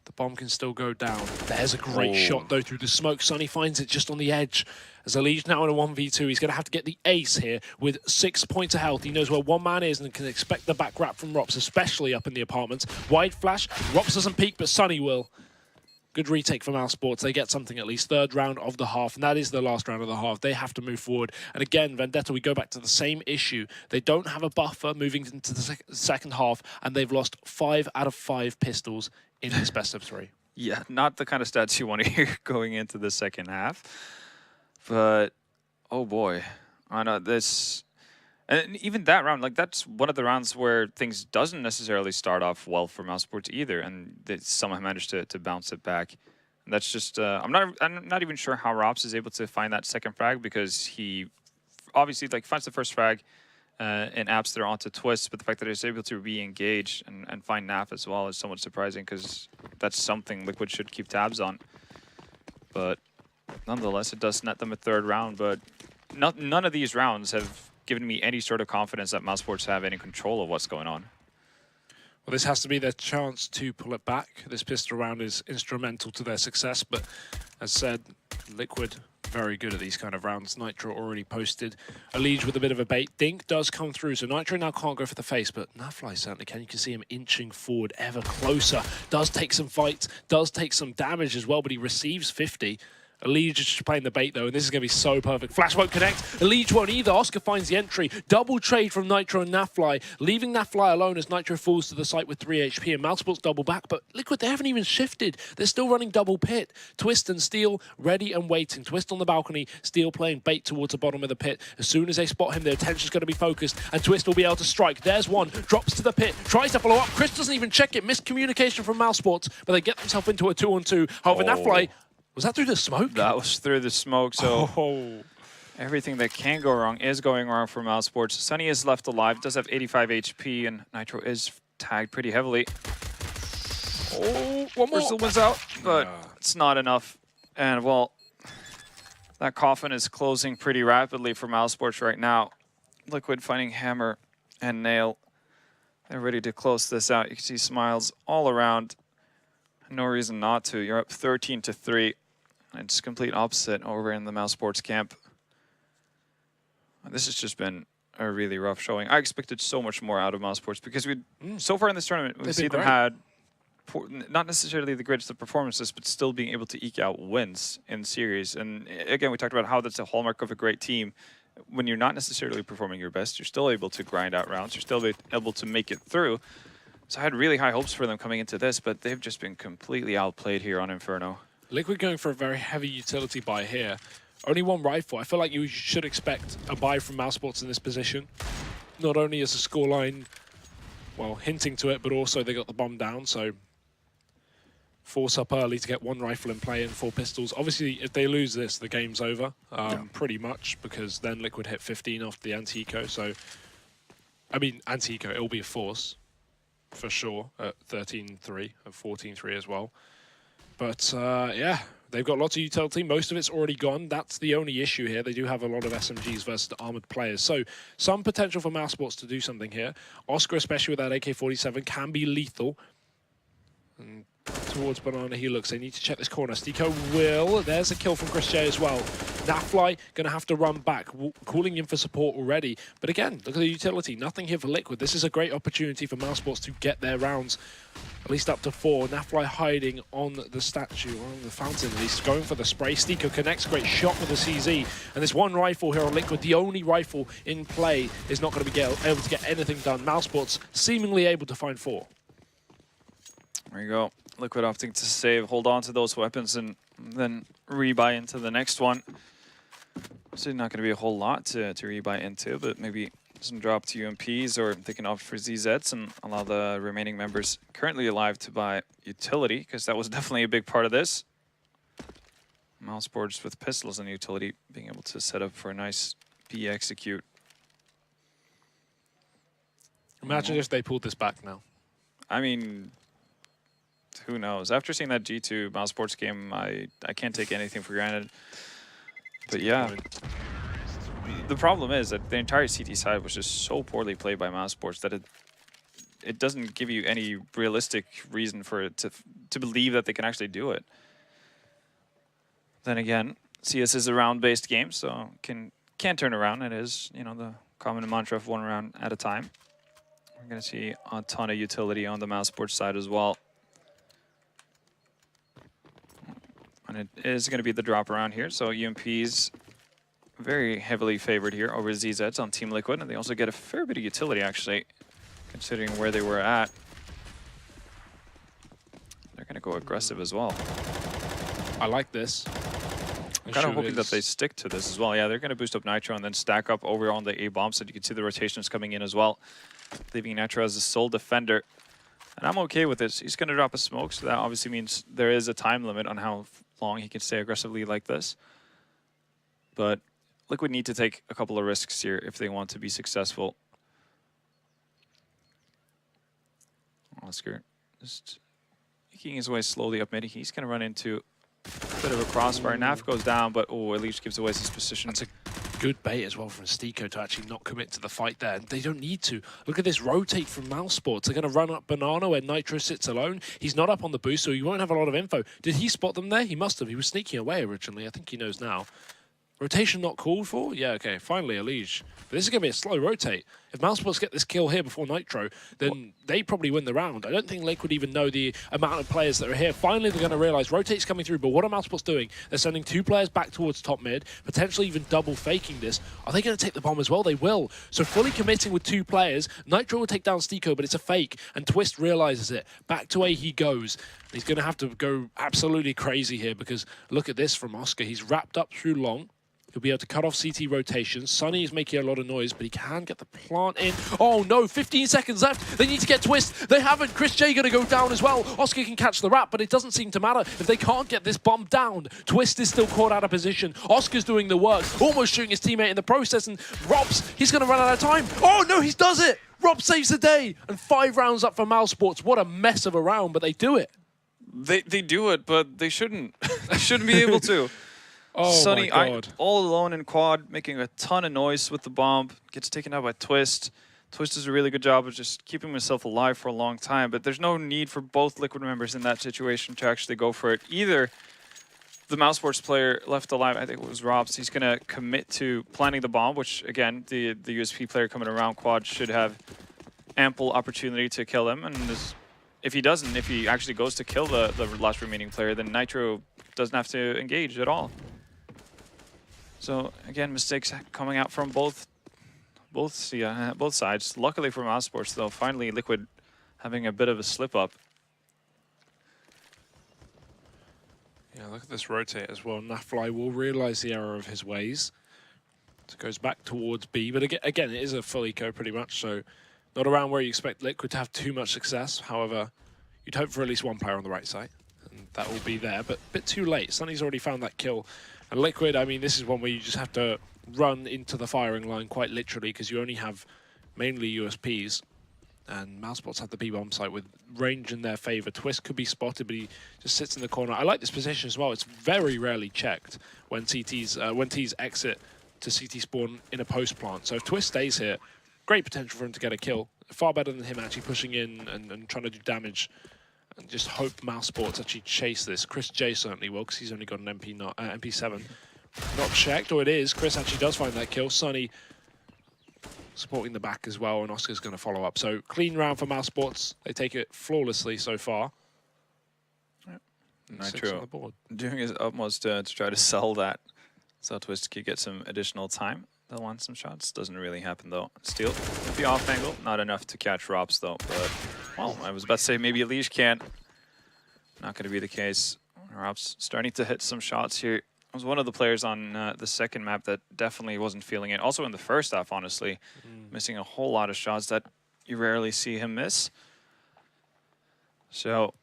The bomb can still go down. There's a great shot though through the smoke. Sonny finds it just on the edge. As Elige now in a 1v2, he's going to have to get the ace here with 6 points of health. He knows where one man is and can expect the back wrap from Rops, especially up in the apartments. Wide flash. Rops doesn't peek, but Sonny will. Good retake from Mousesports. They get something at least. 3rd round of the half, and that is the last round of the half. They have to move forward. And again, Vendetta, we go back to the same issue. They don't have a buffer moving into the second half, and they've lost 5 out of 5 pistols in this best of 3. Yeah, not the kind of stats you want to hear going into the second half. But, oh boy. I know this... And even that round, like, that's one of the rounds where things doesn't necessarily start off well for Mousesports either, and they somehow managed to bounce it back. And that's just, I'm not even sure how Rops is able to find that second frag, because he obviously, like, finds the first frag in Apps they're onto Twist, but the fact that he's able to re-engage and find NAF as well is somewhat surprising, because that's something Liquid should keep tabs on. But nonetheless, it does net them a 3rd round, but none of these rounds have given me any sort of confidence that Mousesports have any control of what's going on. Well, this has to be their chance to pull it back. This pistol round is instrumental to their success, but as said, Liquid very good at these kind of rounds. Nitro already posted. Elige with a bit of a bait. Dink does come through, so Nitro now can't go for the face, but Nafly certainly can. You can see him inching forward ever closer. Does take some fights, does take some damage as well, but he receives 50. Elige is just playing the bait though, and this is going to be so perfect. Flash won't connect. Elige won't either. Oscar finds the entry. Double trade from Nitro and Nafly, leaving Nafly alone as Nitro falls to the site with 3 HP, and Mousesports double back, but Liquid, they haven't even shifted. They're still running double pit. Twist and Steel ready and waiting. Twist on the balcony, Steel playing bait towards the bottom of the pit. As soon as they spot him, their attention's going to be focused, and Twist will be able to strike. There's one. Drops to the pit. Tries to follow up. Chris doesn't even check it. Miscommunication from Mousesports, but they get themselves into a 2-on-2. However, Nafly... Was that through the smoke? That was through the smoke, so everything that can go wrong is going wrong for Mousesports. Sunny is left alive, does have 85 HP, and Nitro is tagged pretty heavily. Oh, one more. Still wins out, but it's not enough. And, well, that coffin is closing pretty rapidly for Mousesports right now. Liquid finding Hammer and Nail. They're ready to close this out. You can see smiles all around. No reason not to. You're up 13-3. It's complete opposite over in the Mousesports camp. This has just been a really rough showing. I expected so much more out of Mousesports because so far in this tournament, we see them had not necessarily the greatest of performances, but still being able to eke out wins in series. And again, we talked about how that's a hallmark of a great team. When you're not necessarily performing your best, you're still able to grind out rounds. You're still able to make it through. So I had really high hopes for them coming into this, but they've just been completely outplayed here on Inferno. Liquid going for a very heavy utility buy here. Only one rifle. I feel like you should expect a buy from Mousesports in this position. Not only is the scoreline, well, hinting to it, but also they got the bomb down, so force up early to get one rifle in play and 4 pistols. Obviously, if they lose this, the game's over, pretty much, because then Liquid hit 15 after the anti-eco, so... I mean, anti-eco, it'll be a force, for sure, at 13-3, at 14-3 as well. But, yeah, they've got lots of utility. Most of it's already gone. That's the only issue here. They do have a lot of SMGs versus the armored players. So, some potential for Mousesports to do something here. Oscar, especially with that AK-47, can be lethal. And towards Banana he looks. They need to check this corner. Stico will. There's a kill from Chris J as well. Nafly going to have to run back, calling in for support already. But again, look at the utility. Nothing here for Liquid. This is a great opportunity for Mousesports to get their rounds at least up to 4. Nafly hiding on the statue, on the fountain at least, going for the spray. Stico connects, great shot with the CZ. And this one rifle here on Liquid, the only rifle in play, is not going to be able to get anything done. Mousesports seemingly able to find 4. There you go. Liquid opting to save, hold on to those weapons, and then rebuy into the next one. So not going to be a whole lot to rebuy into, but maybe some drop to UMPs, or they can opt for ZZs and allow the remaining members currently alive to buy utility, because that was definitely a big part of this. Mousesports with pistols and utility being able to set up for a nice B execute. Imagine if they pulled this back now. I mean, who knows? After seeing that G2 Mousesports game, I can't take anything for granted. But yeah, the problem is that the entire CT side was just so poorly played by Mousesports that it doesn't give you any realistic reason for it to believe that they can actually do it. Then again, CS is a round-based game, so can turn around. It is, you know, the common mantra of 1 round at a time. We're going to see a ton of utility on the Mousesports side as well. And it is going to be the drop around here, so UMP's very heavily favored here over ZZs on Team Liquid, and they also get a fair bit of utility, actually, considering where they were at. They're going to go aggressive as well. I like this. I'm kind of hoping that they stick to this as well. Yeah, they're going to boost up Nitro and then stack up over on the A-bomb, so you can see the rotations coming in as well, leaving Nitro as the sole defender. And I'm okay with this. He's going to drop a smoke, so that obviously means there is a time limit on how long he can stay aggressively like this. But Liquid need to take a couple of risks here if they want to be successful. Oscar just making his way slowly up mid. He's going to run into a bit of a crossfire. Naf goes down, but at least gives away his position. That's a good bait as well from Stico to actually not commit to the fight there. They don't need to. Look at this rotate from Mousesports. They're going to run up Banana where Nitro sits alone. He's not up on the boost, so he won't have a lot of info. Did he spot them there? He must have. He was sneaking away originally. I think he knows now. Rotation not called for? Yeah, okay. Finally, a Liege. But this is going to be a slow rotate. If Mousesports get this kill here before Nitro, then they probably win the round. I don't think Liquid even know the amount of players that are here. Finally, they're going to realize rotate's coming through, but what are Mousesports doing? They're sending 2 players back towards top mid, potentially even double faking this. Are they going to take the bomb as well? They will. So fully committing with 2 players. Nitro will take down Stico, but it's a fake, and Twist realizes it. Back to A he goes. He's going to have to go absolutely crazy here, because look at this from Oscar. He's wrapped up through long. He'll be able to cut off CT rotations. Sunny is making a lot of noise, but he can get the plant in. Oh no, 15 seconds left. They need to get Twist. They haven't. Chris J going to go down as well. Oscar can catch the wrap, but it doesn't seem to matter. If they can't get this bomb down, Twist is still caught out of position. Oscar's doing the work, almost shooting his teammate in the process, and Robs, he's going to run out of time. Oh no, he does it. Rob saves the day, and 5 rounds up for Mousesports. What a mess of a round, but they do it. They do it, but they shouldn't. They shouldn't be able to. Oh Sunny, my God. all alone in quad, making a ton of noise with the bomb, gets taken out by Twist. Twist does a really good job of just keeping himself alive for a long time, but there's no need for both Liquid members in that situation to actually go for it. Either the Mousesports player left alive, I think it was Robs, he's going to commit to planting the bomb, which, again, the USP player coming around quad should have ample opportunity to kill him, and is if he doesn't, if he actually goes to kill the last remaining player, then Nitro doesn't have to engage at all. So again, mistakes coming out from both sides. Luckily for Mousesports, though, finally Liquid having a bit of a slip up. Yeah, look at this rotate as well. Nafly will realize the error of his ways. So it goes back towards B, but again, it is a full eco pretty much, so not around where you expect Liquid to have too much success. However, you'd hope for at least one player on the right side, and that will be there, but a bit too late. Sunny's already found that kill. And Liquid, I mean, this is one where you just have to run into the firing line quite literally, because you only have mainly USPs. And Mousesports have the B-bomb site with range in their favor. Twist could be spotted, but he just sits in the corner. I like this position as well. It's very rarely checked when T's exit to CT spawn in a post plant. So if Twist stays here, great potential for him to get a kill. Far better than him actually pushing in and trying to do damage. And just hope Mousesports actually chase this. Chris J certainly will, because he's only got an MP7. Not checked, or it is. Chris actually does find that kill. Sunny supporting the back as well, and Oscar's going to follow up. So clean round for Mousesports. They take it flawlessly so far. Yep. Nitro doing his utmost to try to sell that, so Twist could get some additional time. They'll want some shots. Doesn't really happen though. Steal with the off angle, not enough to catch Rops though. But well, I was about to say maybe Leash can. Not going to be the case. Rops starting to hit some shots here. Was one of the players on the second map that definitely wasn't feeling it. Also in the first half, honestly, missing a whole lot of shots that you rarely see him miss. So,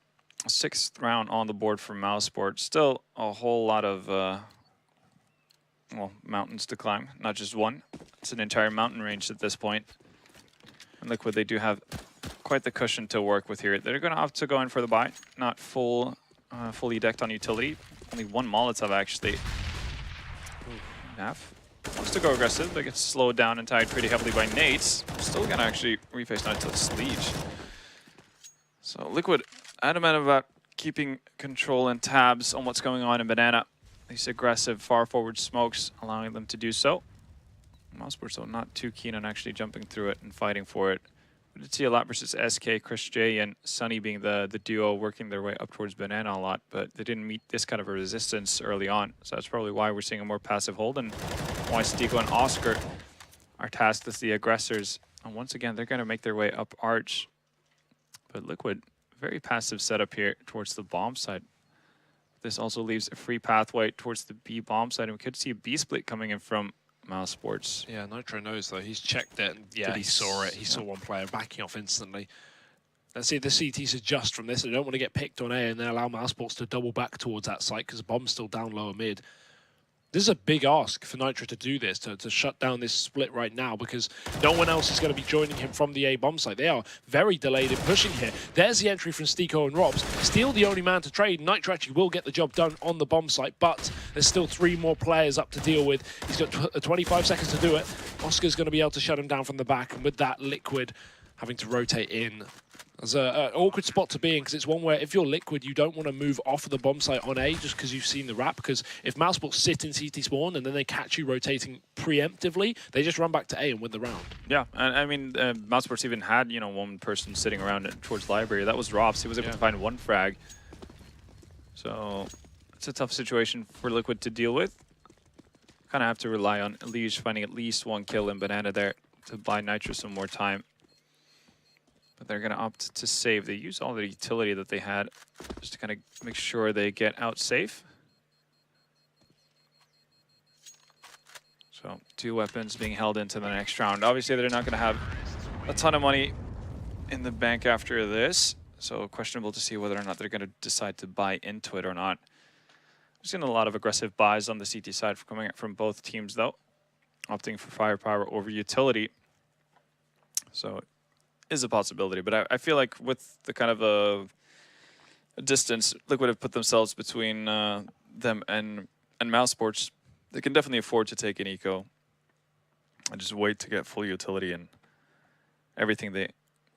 6th round on the board for Mousesports. Still a whole lot of, well, mountains to climb. Not just one. It's an entire mountain range at this point. And Liquid, they do have quite the cushion to work with here. They're going to opt to go in for the buy. Not fully decked on utility. Only one Molotov, actually. Naf wants to go aggressive, but gets slowed down and tied pretty heavily by Nate. Still gonna actually reface not to Sleeve. So Liquid adamant about keeping control and tabs on what's going on in Banana. These aggressive far forward smokes allowing them to do so. Mousesports, though, not too keen on actually jumping through it and fighting for it. We did see a lot versus SK, Chris J, and Sunny being the duo working their way up towards Banana a lot, but they didn't meet this kind of a resistance early on. So that's probably why we're seeing a more passive hold, and why Stico and Oscar are tasked as the aggressors. And once again, they're going to make their way up Arch. But Liquid, very passive setup here towards the bomb side. This also leaves a free pathway towards the B bomb side, and we could see a B split coming in from Mousesports. Yeah, Nitro knows though. He's checked it. And yeah, he saw it. He saw one player backing off instantly. Let's see if the CTs adjust from this. They don't want to get picked on A and then allow Mousesports to double back towards that site because the bomb's still down lower mid. This is a big ask for Nitro to do this, to shut down this split right now, because no one else is going to be joining him from the A bomb site. They are very delayed in pushing here. There's the entry from Stico and Robs. Steel the only man to trade. Nitro actually will get the job done on the bomb site, but there's still 3 more players up to deal with. He's got 25 seconds to do it. Oscar's going to be able to shut him down from the back, and with that, Liquid having to rotate in. There's an awkward spot to be in, because it's one where if you're Liquid, you don't want to move off of the bomb site on A just because you've seen the wrap, because if Mousesports sit in CT spawn and then they catch you rotating preemptively, they just run back to A and win the round. Yeah, and I mean, Mousesports even had, you know, one person sitting around towards library. That was Robs. He was able to find 1 frag. So it's a tough situation for Liquid to deal with. Kind of have to rely on Liege finding at least 1 kill in Banana there to buy Nitro some more time. But they're going to opt to save. They use all the utility that they had just to kind of make sure they get out safe. So 2 weapons being held into the next round. Obviously, they're not going to have a ton of money in the bank after this. So questionable to see whether or not they're going to decide to buy into it or not. We've seen a lot of aggressive buys on the CT side coming from both teams, though. Opting for firepower over utility. So is a possibility, but I feel like with the kind of a distance Liquid have put themselves between them and Mousesports, they can definitely afford to take an eco and just wait to get full utility and everything they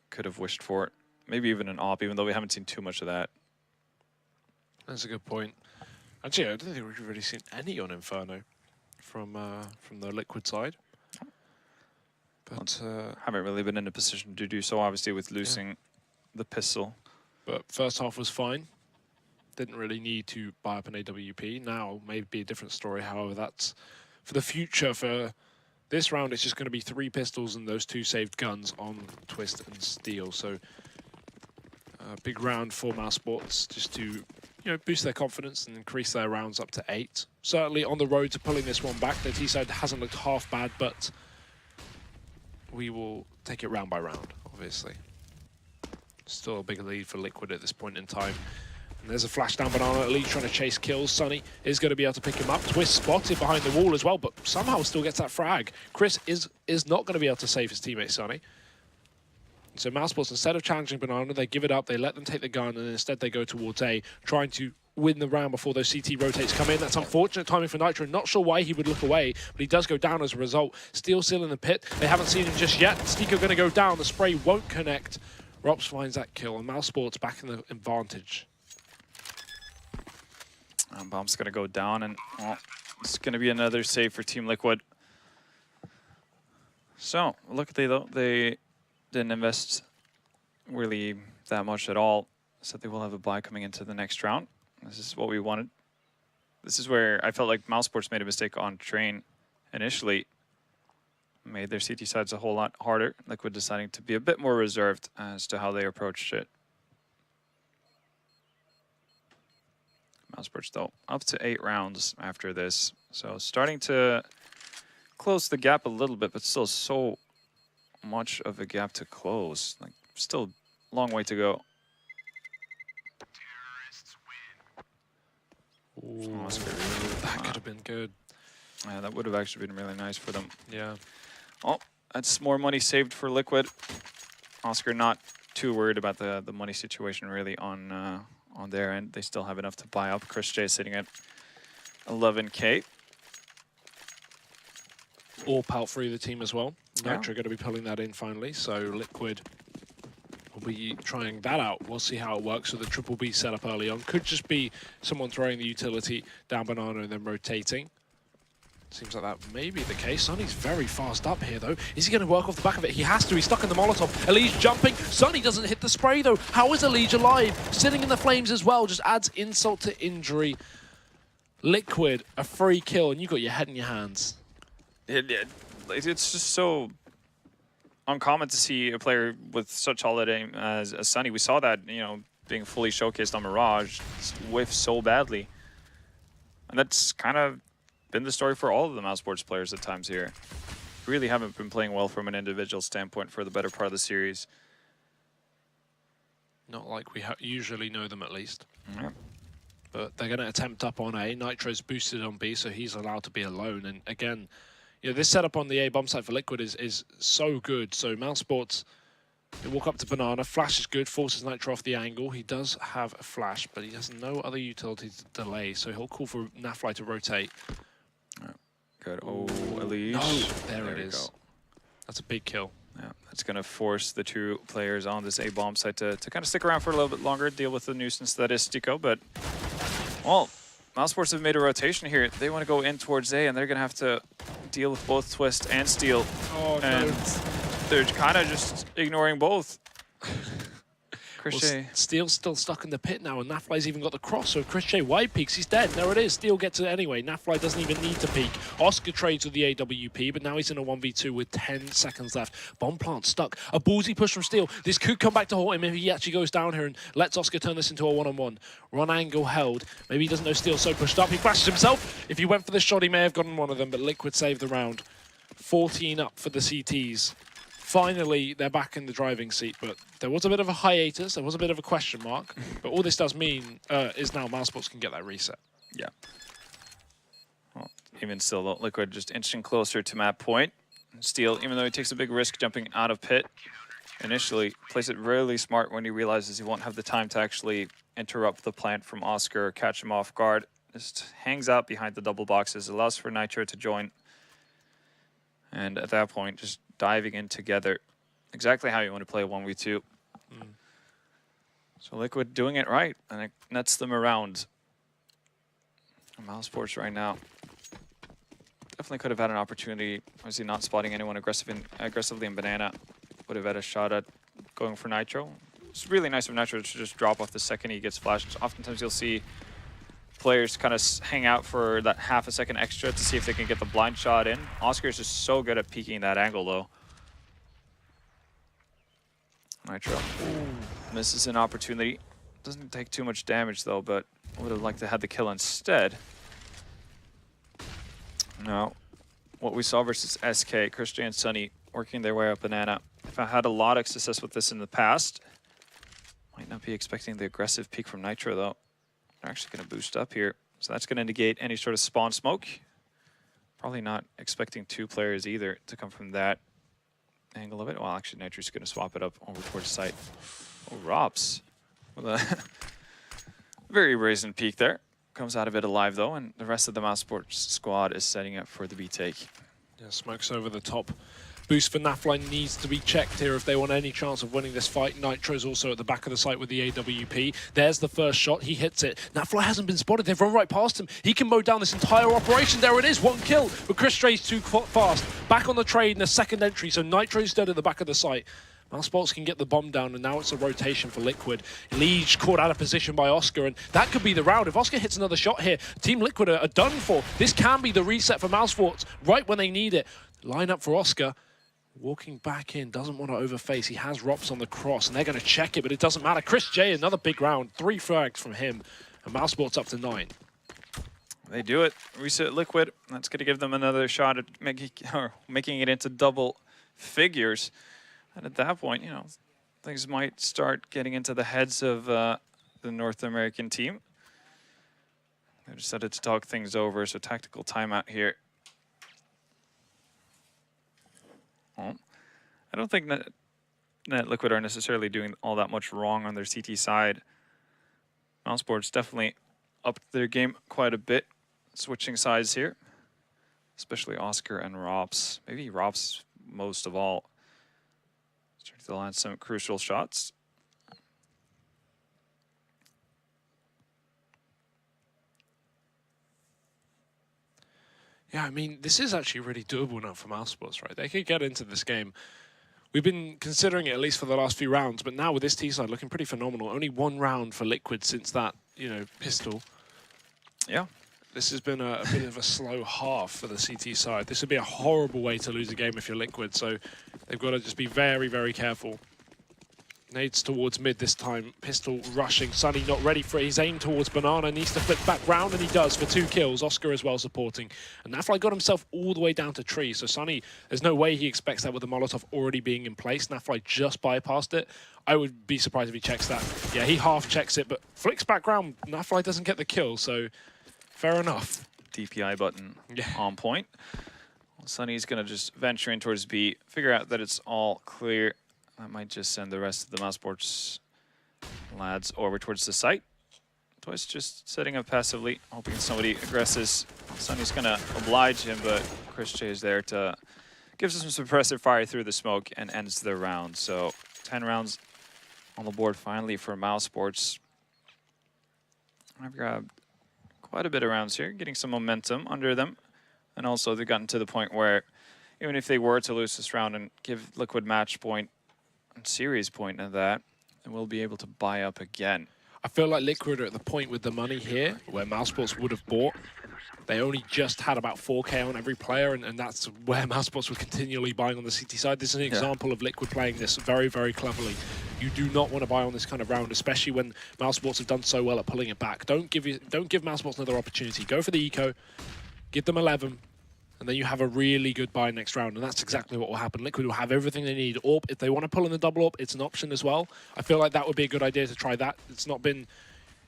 could have wished for. Maybe even an op, even though we haven't seen too much of that. That's a good point. Actually, I don't think we've really seen any on Inferno from the Liquid side. But haven't really been in a position to do so, obviously, with losing the pistol. But first half was fine. Didn't really need to buy up an AWP. Now, maybe a different story. However, that's for the future. For this round, it's just going to be 3 pistols and those 2 saved guns on Twist and Steel. So, a big round for Mousesports just to boost their confidence and increase their rounds up to 8. Certainly on the road to pulling this one back. Their T-side hasn't looked half bad, but we will take it round by round, obviously. Still a big lead for Liquid at this point in time. And there's a flash down Banana, at least trying to chase kills. Sunny is going to be able to pick him up. Twist spotted behind the wall as well, but somehow still gets that frag. Chris is not going to be able to save his teammate Sunny. So Mousesports, instead of challenging Banana, they give it up, they let them take the gun, and instead they go towards A, trying to win the round before those CT rotates come in. That's unfortunate timing for Nitro. Not sure why he would look away, but he does go down as a result. Steel still in the pit. They haven't seen him just yet. Stico going to go down. The spray won't connect. Rops finds that kill, and Mousesports back in the advantage. Bomb's going to go down, and it's going to be another save for Team Liquid. So, luckily though, they didn't invest really that much at all. So they will have a buy coming into the next round. This is what we wanted. This is where I felt like Mousesports made a mistake on train initially. Made their CT sides a whole lot harder. Liquid deciding to be a bit more reserved as to how they approached it. Mousesports though, up to 8 rounds after this. So starting to close the gap a little bit, but still so much of a gap to close. Like, still a long way to go. Ooh, that could have been good. Yeah, that would have actually been really nice for them. Yeah. Oh, that's more money saved for Liquid. Oscar not too worried about the money situation really on their end. They still have enough to buy up. Chris J sitting at 11K. All pal free the team as well. Yeah. Nitro going to be pulling that in finally, so Liquid will be trying that out. We'll see how it works. So the triple B setup early on could just be someone throwing the utility down Banana and then rotating. Seems like that may be the case. Sunny's very fast up here, though. Is he going to work off the back of it? He has to. He's stuck in the Molotov. Elige jumping. Sunny doesn't hit the spray, though. How is Elige alive? Sitting in the flames as well. Just adds insult to injury. Liquid, a free kill, and you got your head in your hands. It's just so uncommon to see a player with such solid aim as Sunny. We saw that, being fully showcased on Mirage, whiff so badly. And that's kind of been the story for all of the Mousesports players at times here. Really haven't been playing well from an individual standpoint for the better part of the series. Not like we usually know them, at least. Yeah. But they're going to attempt up on A. Nitro's boosted on B, so he's allowed to be alone. And again, this setup on the A bomb site for Liquid is so good. So Mousesports, they walk up to Banana. Flash is good, forces Nitro off the angle. He does have a flash, but he has no other utility to delay. So he'll call for Nafly to rotate. Good. Oh, Elige. No, there it is. Go. That's a big kill. Yeah, that's going to force the 2 players on this A bomb site to kind of stick around for a little bit longer, deal with the nuisance that is Stico. But, well, Mousesports have made a rotation here. They want to go in towards A, and they're going to have to deal with both Twist and Steel. Oh, and they're kind of just ignoring both. Well, Steel's still stuck in the pit now, and Nafly's even got the cross, so if Chris J wide peeks, he's dead. There it is. Steel gets it anyway. Nafly doesn't even need to peek. Oscar trades with the AWP, but now he's in a 1v2 with 10 seconds left. Bomb plant stuck. A ballsy push from Steel. This could come back to haunt him if he actually goes down here and lets Oscar turn this into a one-on-one. Run angle held. Maybe he doesn't know Steel's so pushed up. He flashes himself. If he went for the shot, he may have gotten one of them, but Liquid saved the round. 14 up for the CTs. Finally, they're back in the driving seat, but there was a bit of a hiatus. There was a bit of a question mark. But all this does mean is now Mousesports can get that reset. Yeah. Well, even still, Liquid just inching closer to map point. Steel, even though he takes a big risk jumping out of pit, initially plays it really smart when he realizes he won't have the time to actually interrupt the plant from Oscar or catch him off guard. Just hangs out behind the double boxes, allows for Nitro to join. And at that point, just diving in together. Exactly how you want to play a 1v2. So Liquid doing it right, and it nets them around. Mousesports right now definitely could have had an opportunity. Obviously not spotting anyone aggressively in Banana. Would have had a shot at going for Nitro. It's really nice of Nitro to just drop off the second he gets flashed. Oftentimes you'll see players kind of hang out for that half a second extra to see if they can get the blind shot in. Oscar is just so good at peeking that angle, though. Nitro misses an opportunity. Doesn't take too much damage, though, but would have liked to have the kill instead. Now, what we saw versus SK, Chris J and Sunny working their way up banana. If I had a lot of success with this in the past, might not be expecting the aggressive peek from Nitro, though. They're actually going to boost up here. So that's going to negate any sort of spawn smoke. Probably not expecting two players either to come from that angle of it. Well, actually, Nitro's going to swap it up over towards site. Oh, Rops with a very brazen peek there. Comes out of it alive, though, and the rest of the Mousesports squad is setting up for the B-take. Yeah, smokes over the top. Boost for Nafline needs to be checked here if they want any chance of winning this fight. Nitro's also at the back of the site with the AWP. There's the first shot. He hits it. Nafline hasn't been spotted. They've run right past him. He can mow down this entire operation. There it is. One kill. But Chris Stray's too fast. Back on the trade in the second entry. So Nitro's dead at the back of the site. Mousesports can get the bomb down, and now it's a rotation for Liquid. Liege caught out of position by Oscar, and that could be the round. If Oscar hits another shot here, Team Liquid are done for. This can be the reset for Mousesports right when they need it. Line up for Oscar. Walking back in, doesn't want to overface. He has Rops on the cross, and they're going to check it, but it doesn't matter. Chris J, another big round. 3 frags from him, and Mousesports up to 9. They do it. Reset Liquid. That's going to give them another shot at making it into double figures. And at that point, you know, things might start getting into the heads of the North American team. They decided to talk things over, so tactical timeout here. Well, I don't think that Liquid are necessarily doing all that much wrong on their CT side. Mousesports definitely upped their game quite a bit, switching sides here, especially Oscar and Rops. Maybe Rops most of all. Starting to land some crucial shots. Yeah, I mean, this is actually really doable now for Mousesports, right? They could get into this game. We've been considering it at least for the last few rounds, but now with this T-side looking pretty phenomenal. Only 1 round for Liquid since that, you know, pistol. Yeah. This has been a bit of a slow half for the CT side. This would be a horrible way to lose a game if you're Liquid, so they've got to just be very, very careful. Nades towards mid this time. Pistol rushing. Sunny not ready for it. He's aimed towards Banana. Needs to flip back round, and he does for 2 kills. Oscar as well supporting. And Nafly got himself all the way down to tree. So Sunny, there's no way he expects that with the Molotov already being in place. Nafly just bypassed it. I would be surprised if he checks that. Yeah, he half checks it, but flicks back round. Nafly doesn't get the kill, so fair enough. DPI button on point. Well, Sunny's going to just venture in towards B, figure out that it's all clear. That might just send the rest of the Mousesports lads over towards the site. Twice just setting up passively, hoping somebody aggresses. Sunny's going to oblige him, but Chris J is there to give some suppressive fire through the smoke and ends the round. So 10 rounds on the board finally for Mousesports. I've grabbed quite a bit of rounds here, getting some momentum under them. And also they've gotten to the point where even if they were to lose this round and give Liquid match point, series point of that, and we'll be able to buy up again. I feel like Liquid are at the point with the money here where Mousesports would have bought. They only just had about 4K on every player, and that's where Mousesports were continually buying on the CT side. This is an example of Liquid playing this very, very cleverly. You do not want to buy on this kind of round, especially when Mousesports have done so well at pulling it back. Don't give Mousesports another opportunity. Go for the eco, give them 11, and then you have a really good buy next round, and that's exactly what will happen. Liquid will have everything they need. AWP, if they want to pull in the double AWP, it's an option as well. I feel like that would be a good idea to try that. It's not been,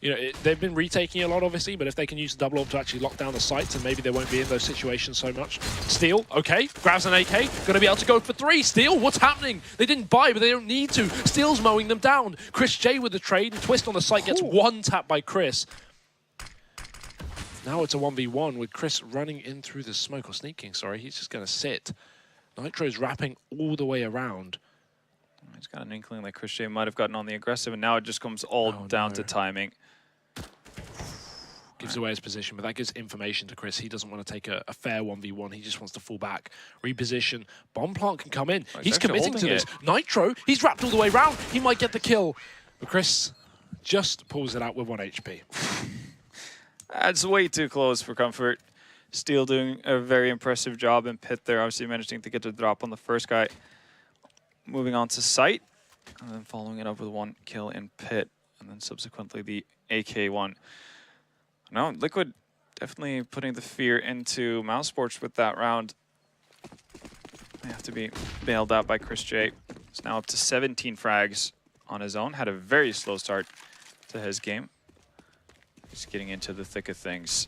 you know, they've been retaking a lot, obviously, but if they can use the double AWP to actually lock down the sites, and maybe they won't be in those situations so much. Steal, okay, grabs an AK, gonna be able to go for 3. Steal, what's happening? They didn't buy, but they don't need to. Steal's mowing them down. Chris J with the trade, and Twist on the site gets 1 tap by Chris. Now it's a 1v1 with Chris running in through the smoke, or sneaking, sorry. He's just going to sit. Nitro's wrapping all the way around. He's got an inkling like Chris J might have gotten on the aggressive, and now it just comes all down to timing. gives away his position, but that gives information to Chris. He doesn't want to take a fair 1v1. He just wants to fall back, reposition. Bomb plant can come in. He's committing to this. Nitro, he's wrapped all the way around. He might get the kill. But Chris just pulls it out with 1 HP. That's way too close for comfort. Steel doing a very impressive job in pit there, obviously managing to get the drop on the first guy. Moving on to site, and then following it up with 1 kill in pit, and then subsequently the AK1. No, Liquid definitely putting the fear into Mousesports with that round. They have to be bailed out by Chris J. He's now up to 17 frags on his own. Had a very slow start to his game. He's getting into the thick of things.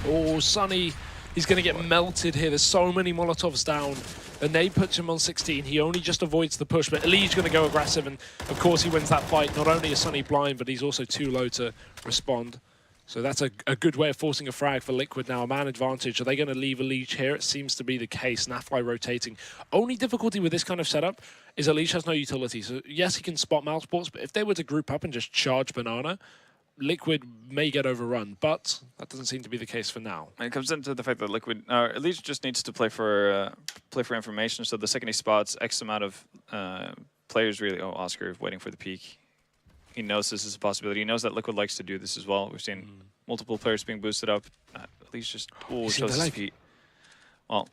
Oh, Sunny, he's going to get melted here. There's so many Molotovs down. The nade puts him on 16. He only just avoids the push, but Eli's going to go aggressive, and of course he wins that fight. Not only is Sunny blind, but he's also too low to respond. So that's a good way of forcing a frag for Liquid now. A man advantage. Are they going to leave Elige here? It seems to be the case. Nafly rotating. Only difficulty with this kind of setup is Elige has no utility. So yes, he can spot Mousesports, but if they were to group up and just charge Banana, Liquid may get overrun, but that doesn't seem to be the case for now. And it comes into the fact that Liquid, Elige just needs to play for information. So the second he spots X amount of players, really. Oh, Oscar waiting for the peak. He knows this is a possibility. He knows that Liquid likes to do this as well. We've seen multiple players being boosted up. Elige just shows his feet. Well,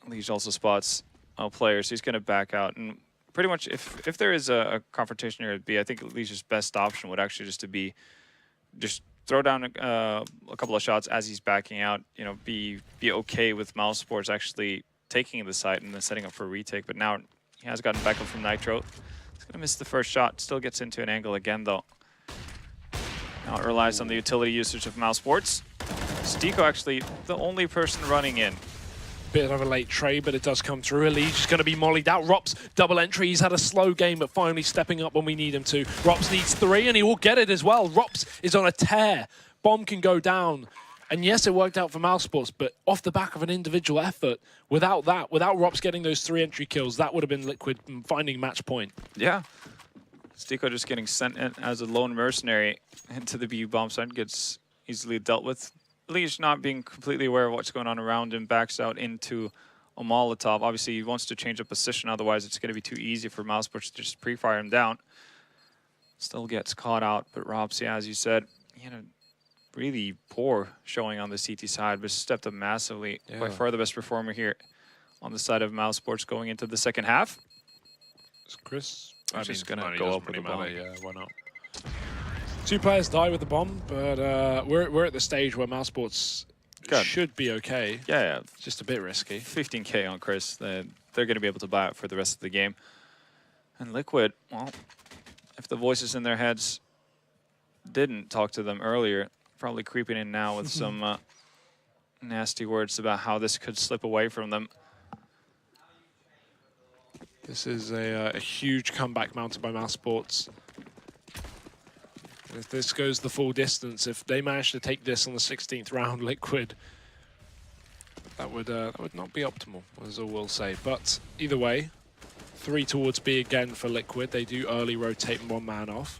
Elige also spots players. He's going to back out. And pretty much, if there is a confrontation here at B, I think Elige's best option would actually just throw down a couple of shots as he's backing out. You know, be okay with Mousesports actually taking the site and then setting up for a retake. But now he has gotten back up from Nitro. He's gonna miss the first shot. Still gets into an angle again though. Now it relies on the utility usage of Mousesports. Stico actually the only person running in. Bit of a late trade, but it does come through. Elige's going to be mollied out. Rops, double entry. He's had a slow game, but finally stepping up when we need him to. Rops needs 3, and he will get it as well. Rops is on a tear. Bomb can go down. And yes, it worked out for Mousesports, but off the back of an individual effort, without Rops getting those 3 entry kills, that would have been Liquid finding match point. Yeah. Stico just getting sent in as a lone mercenary into the B bomb site gets easily dealt with. Elige not being completely aware of what's going on around him, backs out into a Molotov. Obviously, he wants to change up position, otherwise it's going to be too easy for Mousesports to just pre-fire him down. Still gets caught out, but Robs, yeah, as you said, he had a really poor showing on the CT side, but stepped up massively. Yeah. By far the best performer here on the side of Mousesports going into the second half. Is Chris? He's just going to go up with the bomb. Yeah, why not? 2 players die with the bomb, but we're at the stage where Mousesports should be okay. Yeah. Just a bit risky. 15K on Chris. They're going to be able to buy it for the rest of the game. And Liquid, well, if the voices in their heads didn't talk to them earlier, probably creeping in now with some nasty words about how this could slip away from them. This is a huge comeback mounted by Mousesports. If this goes the full distance, if they manage to take this on the 16th round, Liquid, that would not be optimal, as all we'll say. But either way, 3 towards B again for Liquid. They do early rotate 1 man off.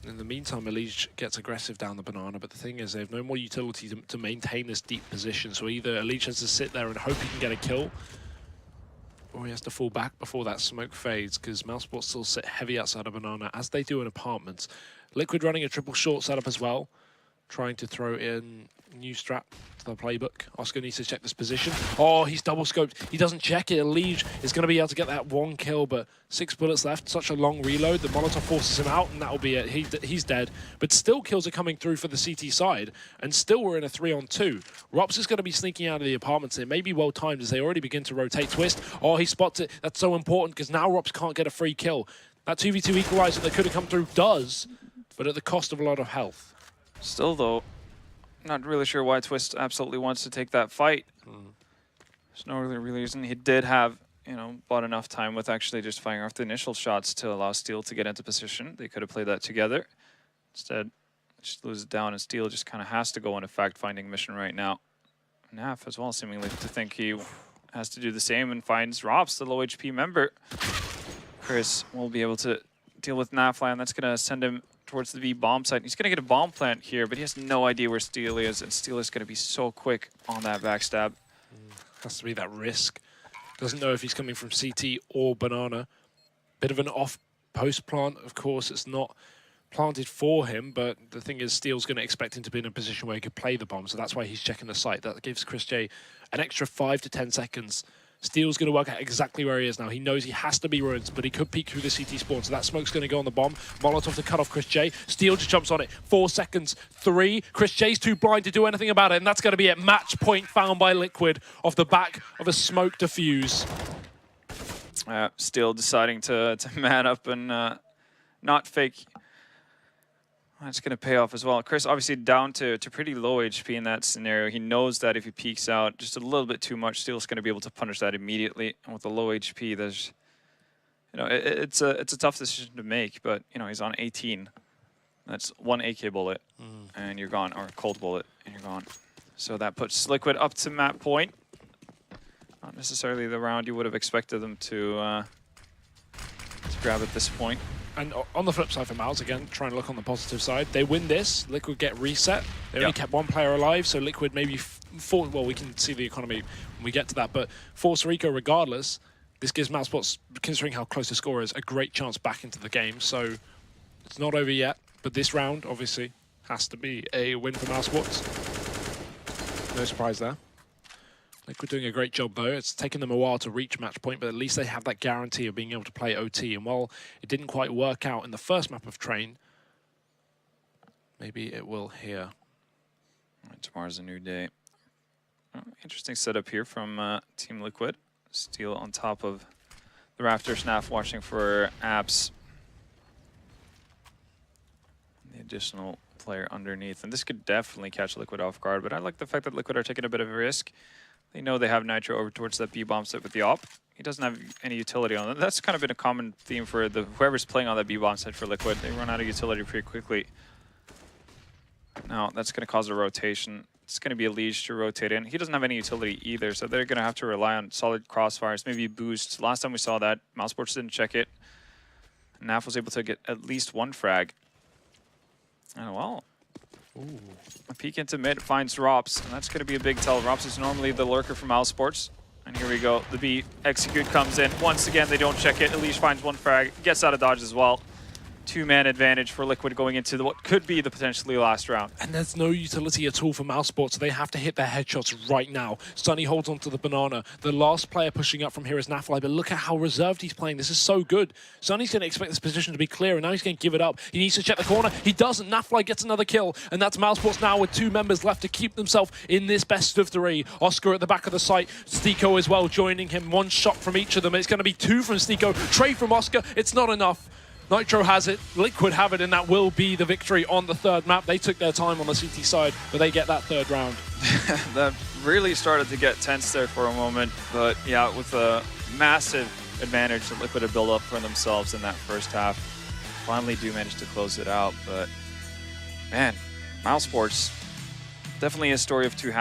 And in the meantime, Elige gets aggressive down the banana. But the thing is, they have no more utility to maintain this deep position. So either Elige has to sit there and hope he can get a kill, or he has to fall back before that smoke fades, because Mousesports still sit heavy outside of banana, as they do in apartments. Liquid running a triple short setup as well, trying to throw in new strat to the playbook. Oscar needs to check this position. Oh, he's double scoped. He doesn't check it. Elige is going to be able to get that 1 kill, but 6 bullets left. Such a long reload. The Molotov forces him out, and that'll be it. He's dead. But still kills are coming through for the CT side, and still we're in a 3-on-2. Rops is going to be sneaking out of the apartments. It may be well timed as they already begin to rotate. Twist. Oh, he spots it. That's so important, because now Rops can't get a free kill. That 2v2 equalizer that could have come through does, but at the cost of a lot of health. Still, though, not really sure why Twist absolutely wants to take that fight. There's no really reason. He did have, bought enough time with actually just firing off the initial shots to allow Steel to get into position. They could have played that together. Instead, just lose it down, and Steel just kind of has to go on a fact-finding mission right now. Naf as well, seemingly to think he has to do the same, and finds Robs, the low HP member. Chris will be able to deal with Nafly, and that's going to send him towards the B bomb site. He's going to get a bomb plant here, but he has no idea where Steel is, and Steel is going to be so quick on that backstab. Has to be that risk. Doesn't know if he's coming from CT or Banana. Bit of an off post plant, of course. It's not planted for him, but the thing is, Steel's going to expect him to be in a position where he could play the bomb, so that's why he's checking the site. That gives Chris J an extra 5 to 10 seconds. Steel's going to work out exactly where he is now. He knows he has to be ruined, but he could peek through the CT spawn, so that smoke's going to go on the bomb. Molotov to cut off Chris J. Steel just jumps on it. 4 seconds. 3. Chris J's too blind to do anything about it, and that's going to be it. Match point found by Liquid off the back of a smoke defuse. Steel deciding to man up and not fake. That's going to pay off as well. Chris obviously down to pretty low HP in that scenario. He knows that if he peeks out just a little bit too much, Steel's going to be able to punish that immediately. And with the low HP, there's, it's a tough decision to make. But he's on 18. That's 1 AK bullet, and you're gone, or a cold bullet, and you're gone. So that puts Liquid up to map point. Not necessarily the round you would have expected them to grab at this point. And on the flip side for Mouse, again, trying to look on the positive side, they win this, Liquid get reset. They only kept 1 player alive, so Liquid maybe well, we can see the economy when we get to that, but force Rico regardless, this gives Mousesports, considering how close the score is, a great chance back into the game. So it's not over yet, but this round, obviously, has to be a win for Mousesports. No surprise there. Liquid doing a great job though. It's taken them a while to reach match point, but at least they have that guarantee of being able to play OT. And while it didn't quite work out in the first map of Train, maybe it will here. Tomorrow's a new day. Interesting setup here from Team Liquid. Steel on top of the Raptor, Snaf watching for apps. The additional player underneath. And this could definitely catch Liquid off guard, but I like the fact that Liquid are taking a bit of a risk. They know they have Nitro over towards that B-bomb site with the op. He doesn't have any utility on it. That's kind of been a common theme for whoever's playing on that B-bomb site for Liquid. They run out of utility pretty quickly. Now, that's going to cause a rotation. It's going to be a Liege to rotate in. He doesn't have any utility either, so they're going to have to rely on solid crossfires, maybe boosts. Last time we saw that, Mousesports didn't check it. Naf was able to get at least 1 frag. And well, a peek into mid finds Rops, and that's going to be a big tell. Rops is normally the lurker from Mousesports. And here we go. The B execute comes in. Once again, they don't check it. Elise finds 1 frag, gets out of dodge as well. 2-man advantage for Liquid going into what could be the potentially last round. And there's no utility at all for Mousesports, so they have to hit their headshots right now. Sunny holds onto the banana. The last player pushing up from here is Nafly, but look at how reserved he's playing. This is so good. Sunny's going to expect this position to be clear, and now he's going to give it up. He needs to check the corner. He doesn't. Nafly gets another kill, and that's Mousesports now with 2 members left to keep themselves in this best of 3. Oscar at the back of the site. Stiko as well joining him. 1 shot from each of them. It's going to be 2 from Stiko. Trade from Oscar. It's not enough. Nitro has it, Liquid have it, and that will be the victory on the 3rd map. They took their time on the CT side, but they get that 3rd round. That really started to get tense there for a moment, but yeah, with a massive advantage that Liquid had built up for themselves in that first half, finally do manage to close it out. But man, Mousesports, definitely a story of 2 halves.